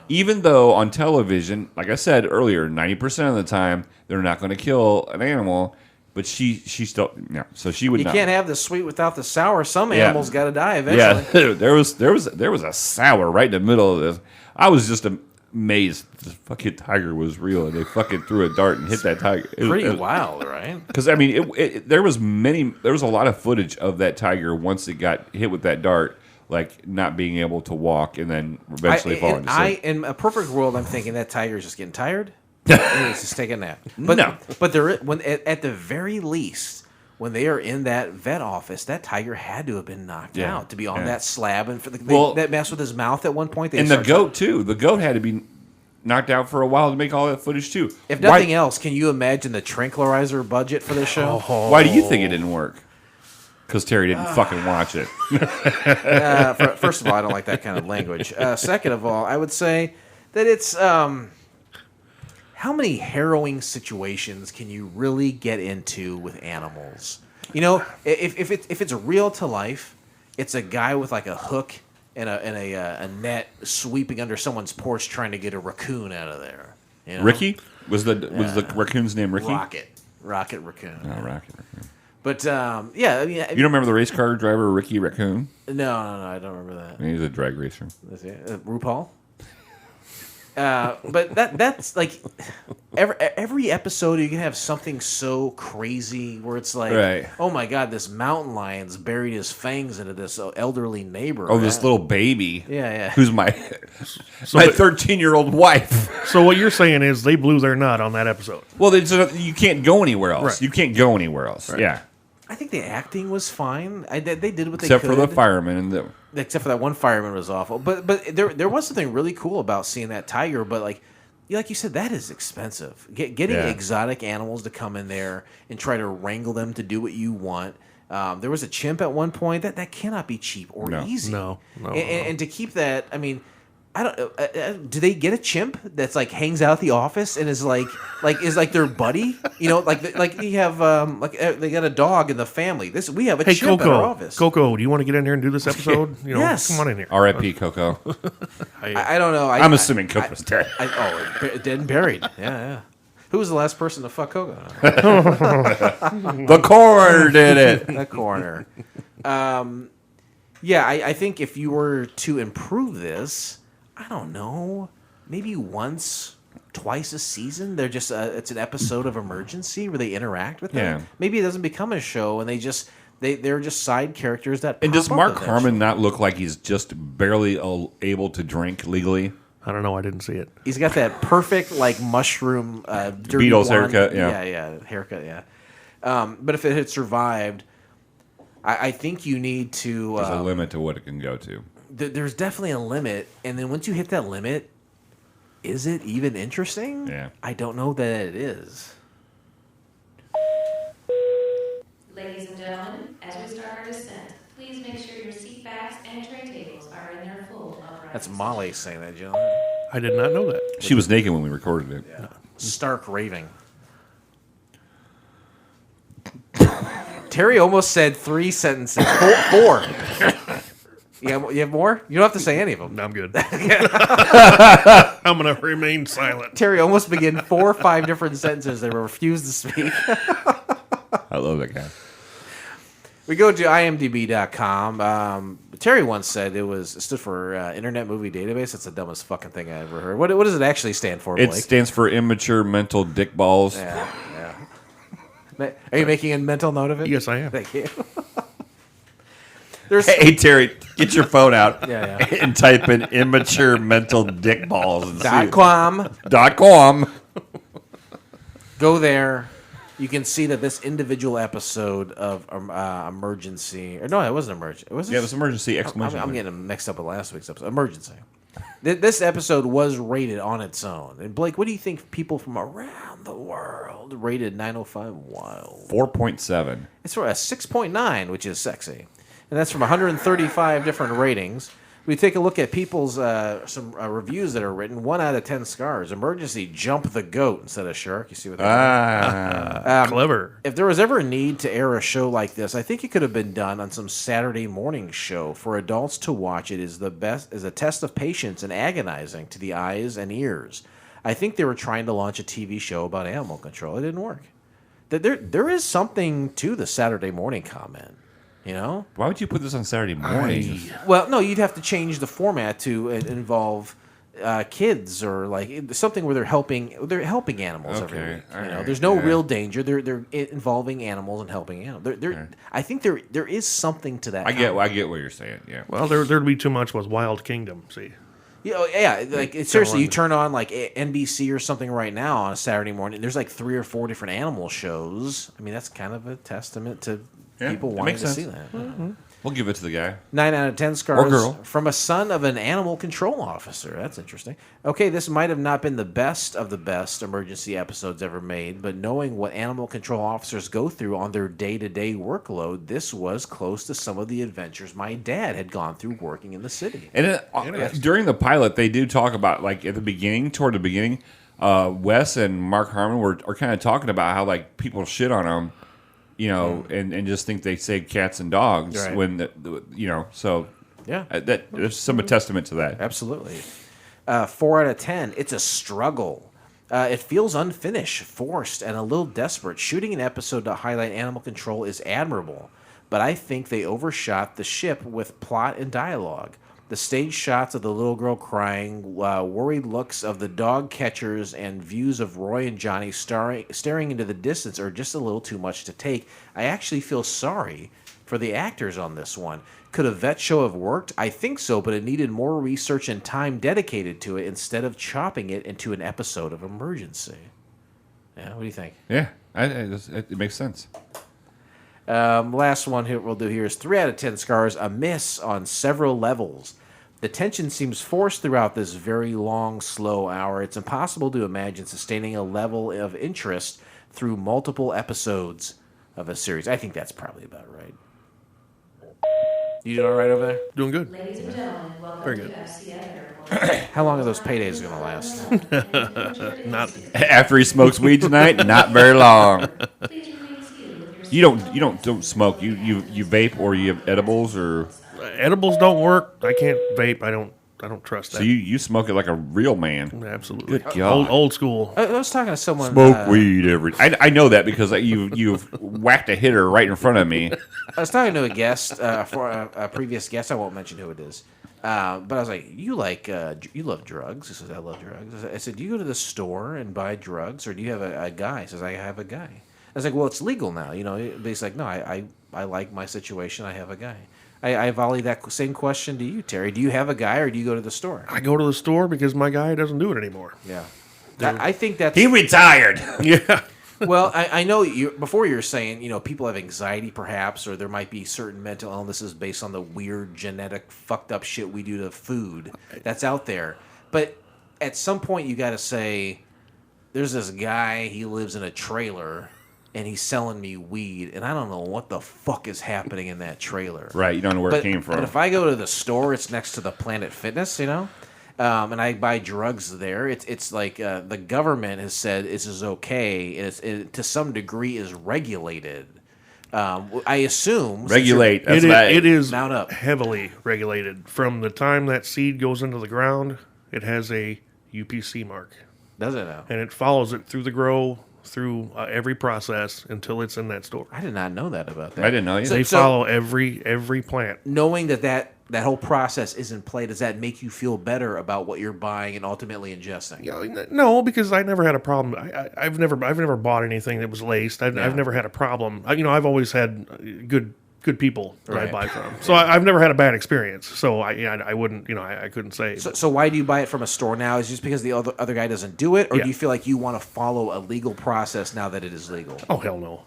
Even though on television, like I said earlier, 90% of the time they're not going to kill an animal, but she still So she would. You not. can't have the sweet without the sour. Some animals got to die eventually. Yeah, there was a sour right in the middle of this. I was just amazed this fucking tiger was real, and they fucking threw a dart and hit that tiger. Pretty wild, right? Because I mean, there was a lot of footage of that tiger once it got hit with that dart, like not being able to walk and then eventually falling to sleep. In a perfect world, I'm thinking that tiger is just getting tired. And he's just taking a nap. But No. But at the very least, when they are in that vet office, that tiger had to have been knocked out to be on that slab, and that messed with his mouth at one point. And the goat too. The goat had to be knocked out for a while to make all that footage too. If nothing else, can you imagine the tranquilizer budget for this show? Why do you think it didn't work? Because Terry didn't fucking watch it. First of all, I don't like that kind of language. Second of all, I would say that it's how many harrowing situations can you really get into with animals? If it's real to life, it's a guy with like a hook and a net sweeping under someone's porch trying to get a raccoon out of there. Ricky was the raccoon's name Ricky? Rocket Raccoon. Oh, Rocket Raccoon. But I mean, You don't remember the race car driver Ricky Raccoon? No, I don't remember that. He was a drag racer. RuPaul. But that's like every episode you can have something so crazy where it's like, oh my god, this mountain lion's buried his fangs into this elderly neighbor. Oh, this little baby. Yeah. Who's my 13-year-old wife? So what you're saying is they blew their nut on that episode. Well, you can't go anywhere else. Right. You can't go anywhere else. Right. Yeah. I think the acting was fine. They did what they Except could. for the fireman and Except for that one fireman was awful. But there was something really cool about seeing that tiger. But like you said, that is expensive. Getting exotic animals to come in there and try to wrangle them to do what you want. There was a chimp at one point. That cannot be cheap or easy. No. And to keep that, I mean, I don't. Do they get a chimp that's like hangs out at the office and is like their buddy? Like you have they got a dog in the family. We have a chimp Coco, at our office. Coco, do you want to get in here and do this episode? Yes. Come on in here. R.I.P. Coco. I don't know. I'm assuming Coco's dead. Dead and buried. Yeah. Who was the last person to fuck Coco? The coroner did it. The coroner. Yeah, I think if you were to improve this, I don't know, maybe once, twice a season, they're just it's an episode of Emergency where they interact with them. Yeah. Maybe it doesn't become a show, and they're just side characters that. And pop does up Mark eventually. Harmon not look like he's just barely able to drink legally? I don't know. I didn't see it. He's got that perfect like mushroom dirty Beatles blonde- haircut, yeah. yeah, haircut, yeah. But if it had survived, I think you need to. There's a limit to what it can go to. There's definitely a limit, and then once you hit that limit, is it even interesting? Yeah. I don't know that it is. Ladies and gentlemen, as we start our descent, please make sure your seat backs and tray tables are in their full upright That's position. Molly saying that, gentlemen. I did not know that. She was naked when we recorded it. Stark raving. Terry almost said 3 sentences. Four. You have more? You don't have to say any of them. No, I'm good. I'm going to remain silent. Terry almost began 4 or 5 different sentences and refused to speak. I love that guy. We go to imdb.com. Terry once said it stood for Internet Movie Database. That's the dumbest fucking thing I ever heard. What does it actually stand for, It Blake? stands for immature mental dick balls. Yeah. Are you making a mental note of it? Yes, I am. Thank you. There's Hey Terry, get your phone out Yeah. and type in immature mental dick balls and see. .com. .com. Go there. You can see that this individual episode of Emergency. Or no, it wasn't Emergency. It was Yeah, it was emergency exclamation I'm point. getting them mixed up with last week's episode. Emergency. This episode was rated on its own. And Blake, what do you think people from around the world rated 905 Wild? 4.7. It's for a 6.9, which is sexy. And that's from 135 different ratings. We take a look at people's some reviews that are written. 1 out of 10 scars. Emergency, jump the goat instead of shark. You see what they're doing? Clever. If there was ever a need to air a show like this, I think it could have been done on some Saturday morning show for adults to watch. It is the best, is a test of patience and agonizing to the eyes and ears. I think they were trying to launch a TV show about animal control. It didn't work. There is something to the Saturday morning comment, you know? Why would you put this on Saturday morning? Well, no, you'd have to change the format to involve kids or like something where they're helping animals every Okay, week. all You know, right, there's no yeah. real danger. They're involving animals and helping animals. I think there is something to that. I get what you're saying. Yeah. Well, there'd be too much with Wild Kingdom, see. Yeah, like seriously, you turn on like NBC or something right now on a Saturday morning. There's like 3 or 4 different animal shows. I mean, that's kind of a testament to people it wanting makes to sense. see that. We'll give it to the guy. 9 out of 10 scars girl. from a son of an animal control officer. That's interesting. Okay, this might have not been the best of the best emergency episodes ever made, but knowing what animal control officers go through on their day-to-day workload, this was close to some of the adventures my dad had gone through working in the city. And during the pilot, they do talk about, like, toward the beginning, Wes and Mark Harmon are kind of talking about how, like, people shit on them, you know, and just think they say cats and dogs Right. when, so Yeah. there's some testament to that. Absolutely. 4 out of 10. It's a struggle. It feels unfinished, forced, and a little desperate. Shooting an episode to highlight animal control is admirable, but I think they overshot the ship with plot and dialogue. The stage shots of the little girl crying, worried looks of the dog catchers, and views of Roy and Johnny staring into the distance are just a little too much to take. I actually feel sorry for the actors on this one. Could a vet show have worked? I think so, but it needed more research and time dedicated to it instead of chopping it into an episode of Emergency. Yeah, what do you think? Yeah, it makes sense. Last one here we'll do here is 3 out of 10 scars, a miss on several levels. The tension seems forced throughout this very long, slow hour. It's impossible to imagine sustaining a level of interest through multiple episodes of a series. I think that's probably about right. You doing all right over there? Doing good. Ladies and gentlemen, welcome Very to good. FCF Airport. How long are those paydays going to last? Not After he smokes weed tonight, not very long. Please remain seated with your You don't smoke. You vape or you have edibles or edibles don't work. I can't vape. I don't trust that. So you smoke it like a real man. Absolutely. Good God. Old school. I was talking to someone. Smoke weed every. I know that because you've whacked a hitter right in front of me. I was talking to a guest for a previous guest. I won't mention who it is. But I was like, you love drugs? He says, I love drugs. I said, do you go to the store and buy drugs, or do you have a guy? He says, I have a guy. I was like, well, it's legal now, you know. But he's like, no, I like my situation. I have a guy. I volley that same question to you, Terry. Do you have a guy, or do you go to the store? I go to the store because my guy doesn't do it anymore. Yeah. I think that's... He retired. Yeah. Well, I know before you were saying, you know, people have anxiety perhaps, or there might be certain mental illnesses based on the weird genetic fucked up shit we do to food that's out there. But at some point you got to say, there's this guy, he lives in a trailer and he's selling me weed, and I don't know what the fuck is happening in that trailer. Right, you don't know where it came from. But if I go to the store, it's next to the Planet Fitness, you know? And I buy drugs there. It's like the government has said this is okay, and it to some degree is regulated. I assume Regulate. That's It is Mount up. heavily regulated. From the time that seed goes into the ground, it has a UPC mark. Does it now? And it follows it through the grow, through every process until it's in that store. I did not know that about that. I didn't know either. They follow every plant. Knowing that whole process is in play, does that make you feel better about what you're buying and ultimately ingesting? No, because I never had a problem. I've never bought anything that was laced. I've never had a problem. I've always had good people that I buy from. So I've never had a bad experience. So I wouldn't, I couldn't say. So why do you buy it from a store now? Is it just because the other guy doesn't do it, or do you feel like you want to follow a legal process now that it is legal? Oh hell no.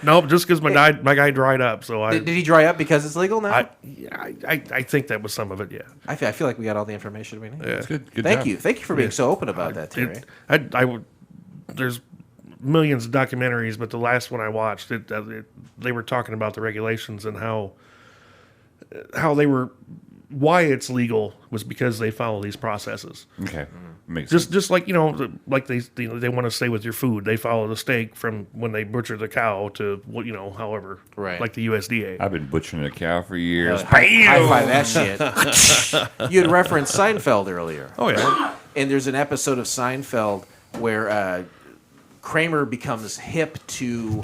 No, just because my guy dried up. So Did he dry up because it's legal now? I think that was some of it. Yeah. I feel like we got all the information we need. Yeah. Good Thank job. you for being so open about that, Terry. There's millions of documentaries, but the last one I watched, they were talking about the regulations and how why it's legal was because they follow these processes. Okay, makes sense. Just like like they want to say with your food, they follow the steak from when they butcher the cow to however, like the USDA. I've been butchering a cow for years. High five that shit. You had referenced Seinfeld earlier. Oh yeah, and there's an episode of Seinfeld where Kramer becomes hip to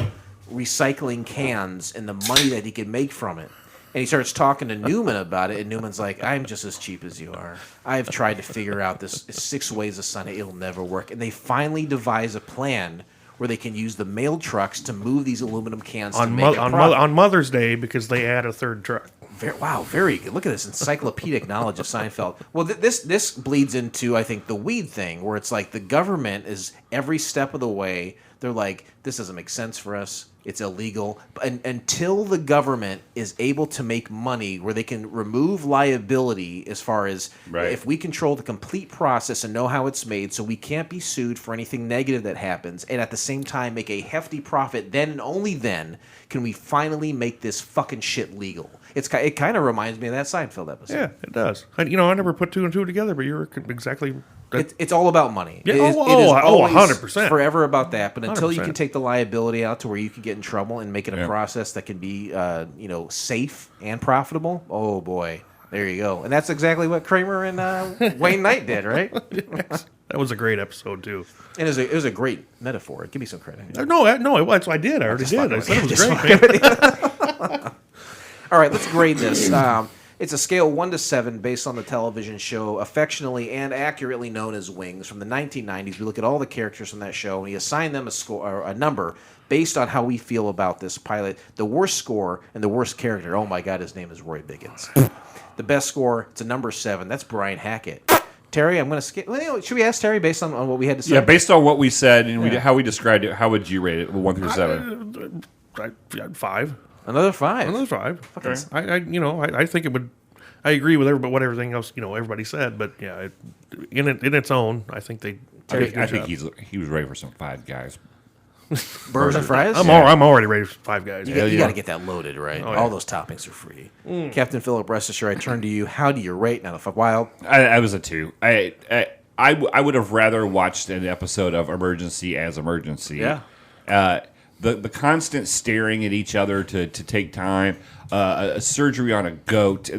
recycling cans and the money that he can make from it. And he starts talking to Newman about it, and Newman's like, I'm just as cheap as you are. I've tried to figure out this 6 ways of Sunday. It'll never work. And they finally devise a plan where they can use the mail trucks to move these aluminum cans to make a profit. on Mother's Day because they add a third truck. Very good. Look at this encyclopedic knowledge of Seinfeld. Well, this bleeds into, I think, the weed thing, where it's like the government is every step of the way. They're like, this doesn't make sense for us. It's illegal. And until the government is able to make money where they can remove liability as far as if we control the complete process and know how it's made, so we can't be sued for anything negative that happens, and at the same time make a hefty profit, then and only then can we finally make this fucking shit legal. It kind of reminds me of that Seinfeld episode. Yeah, it does. I never put two and two together, but you're exactly... It's all about money. Yeah, it is always 100%. Forever about that. But until 100%. you can take the liability out to where you can get in trouble and make it a process that can be, safe and profitable, oh boy, there you go. And that's exactly what Kramer and Wayne Knight did, right? Yes. That was a great episode too. And it was a great metaphor. Give me some credit. No, I did. I already did. I said it was great. All right, let's grade this. It's a scale 1 to 7 based on the television show affectionately and accurately known as Wings from the 1990s. We look at all the characters from that show and we assign them a number based on how we feel about this pilot. The worst score and the worst character, oh my God, his name is Roy Biggins. The best score, it's a number 7. That's Brian Hackett. Terry, I'm going to skip. Should we ask Terry based on what we had to say? Yeah, based on what we said and how we described it, how would you rate it, 1 through 7? 5. Another 5. Another 5. Okay. I think it would. I agree with everything else. Everybody said, but yeah, in its own, I think they. I think he was ready for some Five Guys. Burgers and fries. I'm already ready for Five Guys. You got to get that loaded, right? All those toppings are free. Captain Philip, rest assured, I turn to you. How do you rate Now the Fuck Wild? I was a 2. I would have rather watched an episode of Emergency as Emergency. Yeah. the constant staring at each other to take time. A surgery on a goat.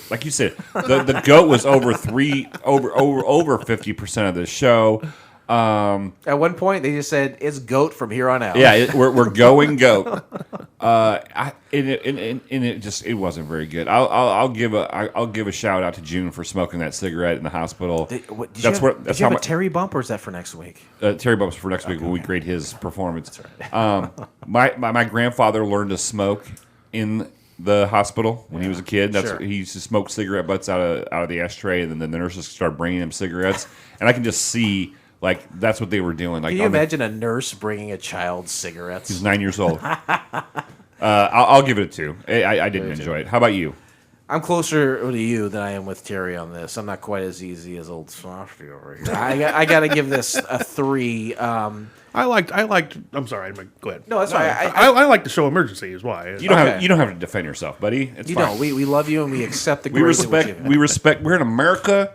Like you said, the goat was over 50% of the show. At one point, they just said it's goat from here on out. Yeah, we're going goat. It wasn't very good. I'll give a shout out to June for smoking that cigarette in the hospital. Did you have a Terry bump, or is that for next week? Terry bumps for next week when we grade his performance. That's right. My grandfather learned to smoke in the hospital when he was a kid. He used to smoke cigarette butts out of the ashtray, and then the nurses started bringing him cigarettes, and I can just see. Like, that's what they were doing. Like, can you imagine a nurse bringing a child cigarettes? He's 9 years old. I'll give it a 2. I didn't enjoy it. How about you? I'm closer to you than I am with Terry on this. I'm not quite as easy as old Softy over here. I got to give this a 3. I liked. I'm sorry. Go ahead. No, that's fine. I like the show Emergency is why. You don't have to defend yourself, buddy. It's fine. Don't. We love you and we accept the. We respect. We're in America.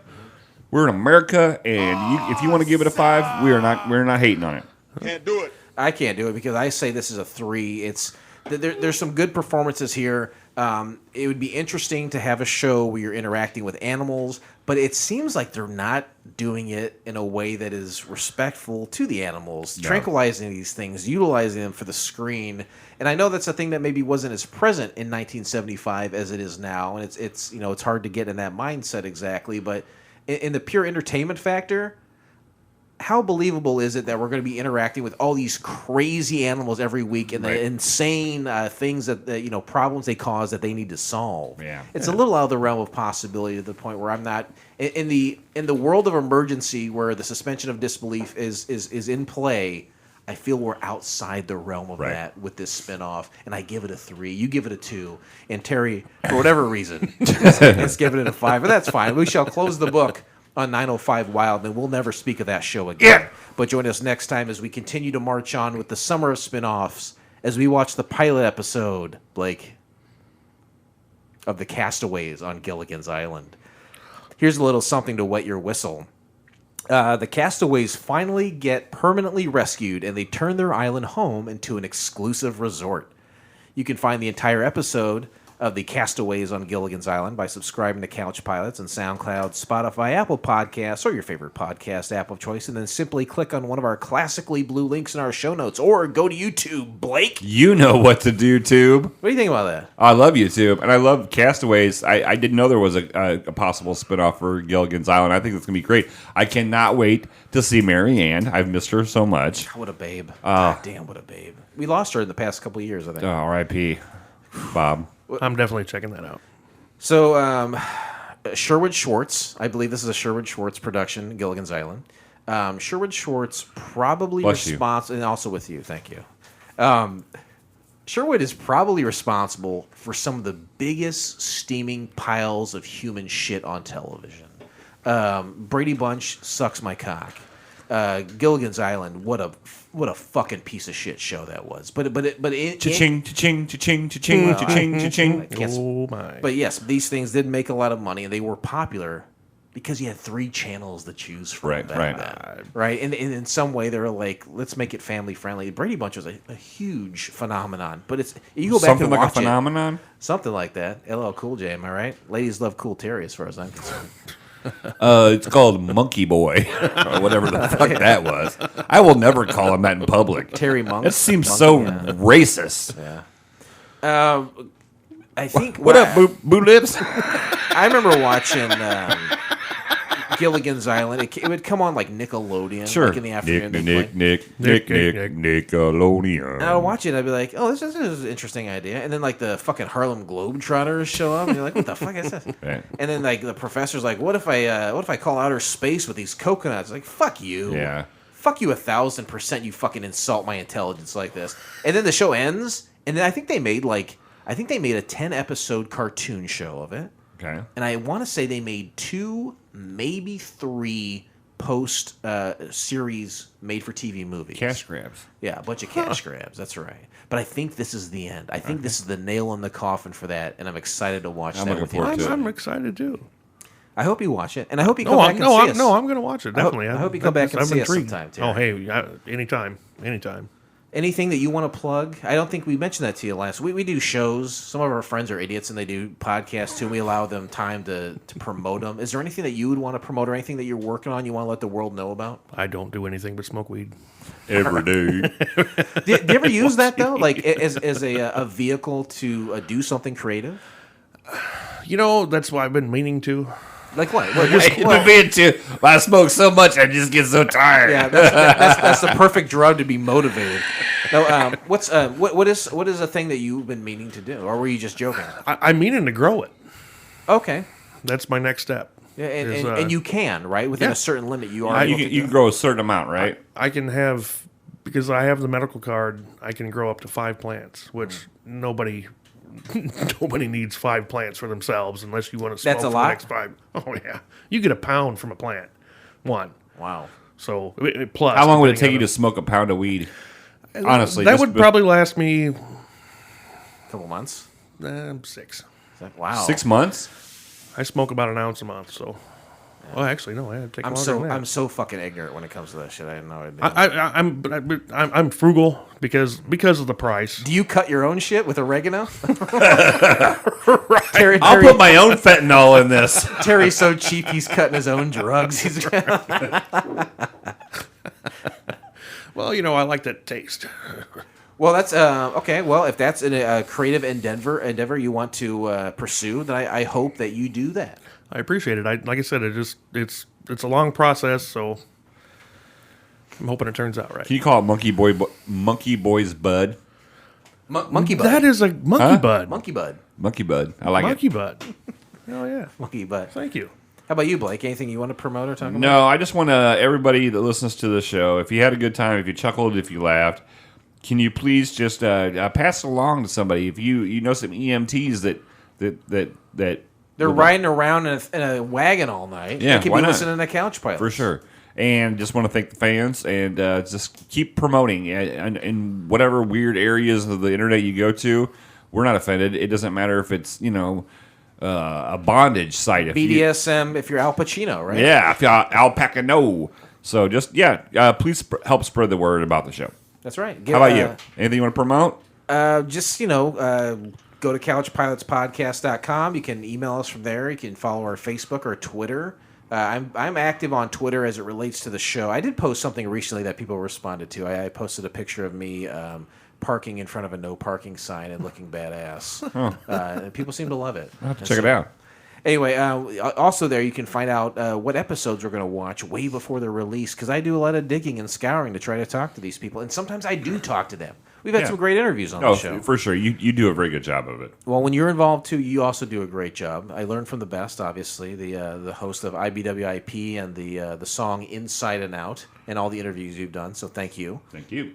We're in America, and if you want to give it a 5, we're not hating on it. Can't do it. I can't do it because I say this is a 3. It's there's some good performances here. It would be interesting to have a show where you're interacting with animals, but it seems like they're not doing it in a way that is respectful to the animals, tranquilizing these things, utilizing them for the screen. And I know that's a thing that maybe wasn't as present in 1975 as it is now, and it's hard to get in that mindset exactly, but in the pure entertainment factor, how believable is it that we're going to be interacting with all these crazy animals every week and the insane things that problems they cause that they need to solve? Yeah, it's a little out of the realm of possibility to the point where I'm not in the world of emergency where the suspension of disbelief is in play. I feel we're outside the realm of that with this spinoff, and I give it a 3. You give it a 2, and Terry, for whatever reason, is giving it a 5. But that's fine. We shall close the book on 905 Wild, and we'll never speak of that show again. But join us next time as we continue to march on with the summer of spinoffs as we watch the pilot episode, Blake, of the Castaways on Gilligan's Island. Here's a little something to wet your whistle. The castaways finally get permanently rescued, and they turn their island home into an exclusive resort. You can find the entire episode of the Castaways on Gilligan's Island by subscribing to Couch Pilots on SoundCloud, Spotify, Apple Podcasts, or your favorite podcast app of choice, and then simply click on one of our classically blue links in our show notes, or go to YouTube, Blake. You know what to do, Tube. What do you think about that? I love YouTube, and I love Castaways. I didn't know there was a possible spinoff for Gilligan's Island. I think it's going to be great. I cannot wait to see Mary Ann. I've missed her so much. What a babe. God damn, what a babe. We lost her in the past couple of years, I think. R.I.P. Bob. I'm definitely checking that out. So, Sherwood Schwartz, I believe this is a Sherwood Schwartz production, Gilligan's Island. Sherwood Schwartz probably responsible, and also with you, thank you. Sherwood is probably responsible for some of the biggest steaming piles of human shit on television. Brady Bunch sucks my cock. Gilligan's Island, what a fucking piece of shit show that was. But cha-ching, cha-ching, cha-ching, cha-ching, cha-ching, cha-ching. Oh my! But yes, these things did make a lot of money, and they were popular because you had 3 channels to choose from. Right. And in some way, they were like, let's make it family friendly. Brady Bunch was a huge phenomenon. But you go back something and like watch a phenomenon. Something like that. LL Cool J, am I right? Ladies love Cool Terry, as far as I'm concerned. It's called Monkey Boy, or whatever the fuck that was. I will never call him that in public. Terry Monk. It seems so racist. Yeah. I think. What up, Boo Lips? I remember watching Gilligan's Island. It would come on like Nickelodeon, like in the afternoon. Nickelodeon. And I would watch it. I'd be like, "Oh, this is an interesting idea." And then like the fucking Harlem Globetrotters show up, and you're like, "What the fuck is this?" Right. And then like the professor's like, "What if I call outer space with these coconuts?" Like, fuck you. Yeah. Fuck you 1,000%. You fucking insult my intelligence like this. And then the show ends, and then I think they made a 10-episode cartoon show of it. Okay. And I want to say they made 2, maybe 3 post series made for TV movies. Cash grabs. Yeah, a bunch of cash grabs. That's right. But I think this is the end. I think this is the nail in the coffin for that, and I'm excited to watch that with you. I'm excited too. I hope you watch it, and I hope you come back and see us. No, I'm going to watch it, definitely. I hope you come back and see us sometime, too. Oh, hey, anytime. Anything that you want to plug? I don't think we mentioned that to you last. We do shows. Some of our friends are idiots and they do podcasts too. We allow them time to promote them. Is there anything that you would want to promote or anything that you're working on you want to let the world know about? I don't do anything but smoke weed. Every day. Do you ever use that though, like as a vehicle to do something creative? You know, that's why I've been meaning to. Like what? I smoke so much, I just get so tired. Yeah, that's the perfect drug to be motivated. Now, what is a thing that you've been meaning to do, or were you just joking? I'm meaning to grow it. Okay. That's my next step. Yeah, and you can, right? Within a certain limit, you are. You can grow a certain amount, right? I can have, because I have the medical card, I can grow up to 5 plants, which nobody needs 5 plants for themselves unless you want to smoke That's a for lot? the next 5. Oh, yeah. You get a pound from a plant. One. Wow. So, plus. How long would it take you to smoke a pound of weed? Honestly. That would probably last me A couple months. 6. Wow. 6 months? I smoke about an ounce a month, so. Well, actually, no. It'd take longer than that. I'm so fucking ignorant when it comes to that shit. I have no idea. I'm frugal because of the price. Do you cut your own shit with oregano? Right. I'll put my own fentanyl in this. Terry's so cheap he's cutting his own drugs. Well, you know, I like that taste. Well, that's okay. Well, if that's a creative endeavor you want to pursue, then I hope that you do that. I appreciate it. Like I said, it's a long process, so I'm hoping it turns out right. Can you call it Monkey Boy's Bud? Monkey bud. That is a monkey bud. Monkey bud. Monkey Bud. I like Monkey it. bud. Oh yeah. Monkey bud. Thank you. How about you, Blake? Anything you want to promote or talk about? No, I just want everybody that listens to the show, if you had a good time, if you chuckled, if you laughed, can you please just pass it along to somebody? If you know some EMTs that They're riding around in a wagon all night. Yeah, they could why be not? listening to Couch Pilots. For sure. And just want to thank the fans and just keep promoting in whatever weird areas of the internet you go to. We're not offended. It doesn't matter if it's, a bondage site. If BDSM, if you're Al Pacino, right? Yeah, if you're Alpaca, no. So just, please help spread the word about the show. That's right. How about you? Anything you want to promote? Go to couchpilotspodcast.com. You can email us from there. You can follow our Facebook or Twitter. I'm active on Twitter as it relates to the show. I did post something recently that people responded to. I posted a picture of me parking in front of a no parking sign and looking badass. And people seem to love it. I'll have to check it out. Anyway, also there you can find out what episodes we're going to watch way before they're released, because I do a lot of digging and scouring to try to talk to these people, and sometimes I do talk to them. We've had some great interviews on the show. For sure. You do a very good job of it. Well, when you're involved, too, you also do a great job. I learned from the best, obviously, the host of IBWIP and the song Inside and Out, and all the interviews you've done, so thank you. Thank you.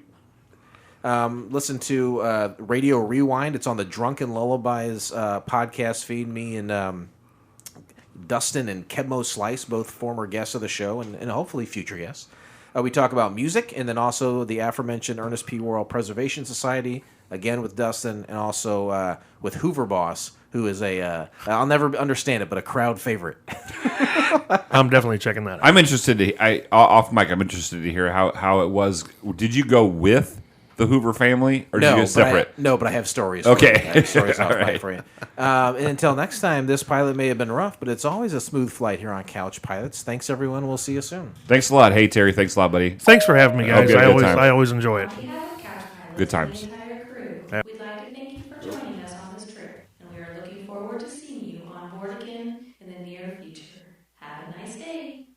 Listen to Radio Rewind. It's on the Drunken Lullabies podcast feed. Me and Dustin and Kebmo Slice, both former guests of the show, and hopefully future guests. We talk about music, and then also the aforementioned Ernest P Worrell Preservation Society, again with Dustin, and also with Hoover Boss, who is I'll never understand it, but a crowd favorite. I'm definitely checking that out. I'm interested off mic, I'm interested to hear how it was. Did you go with the Hoover family, or did you go separate? But I have stories. Okay. For you. I have stories off mic right. for you. And until next time, this pilot may have been rough, but it's always a smooth flight here on Couch Pilots. Thanks, everyone. We'll see you soon. Thanks a lot. Hey, Terry. Thanks a lot, buddy. Thanks for having me, guys. Time. I always enjoy it. On behalf of Couch Pilots Good times. and the entire crew, we'd like to thank you for joining us on this trip, and we are looking forward to seeing you on board again in the near future. Have a nice day.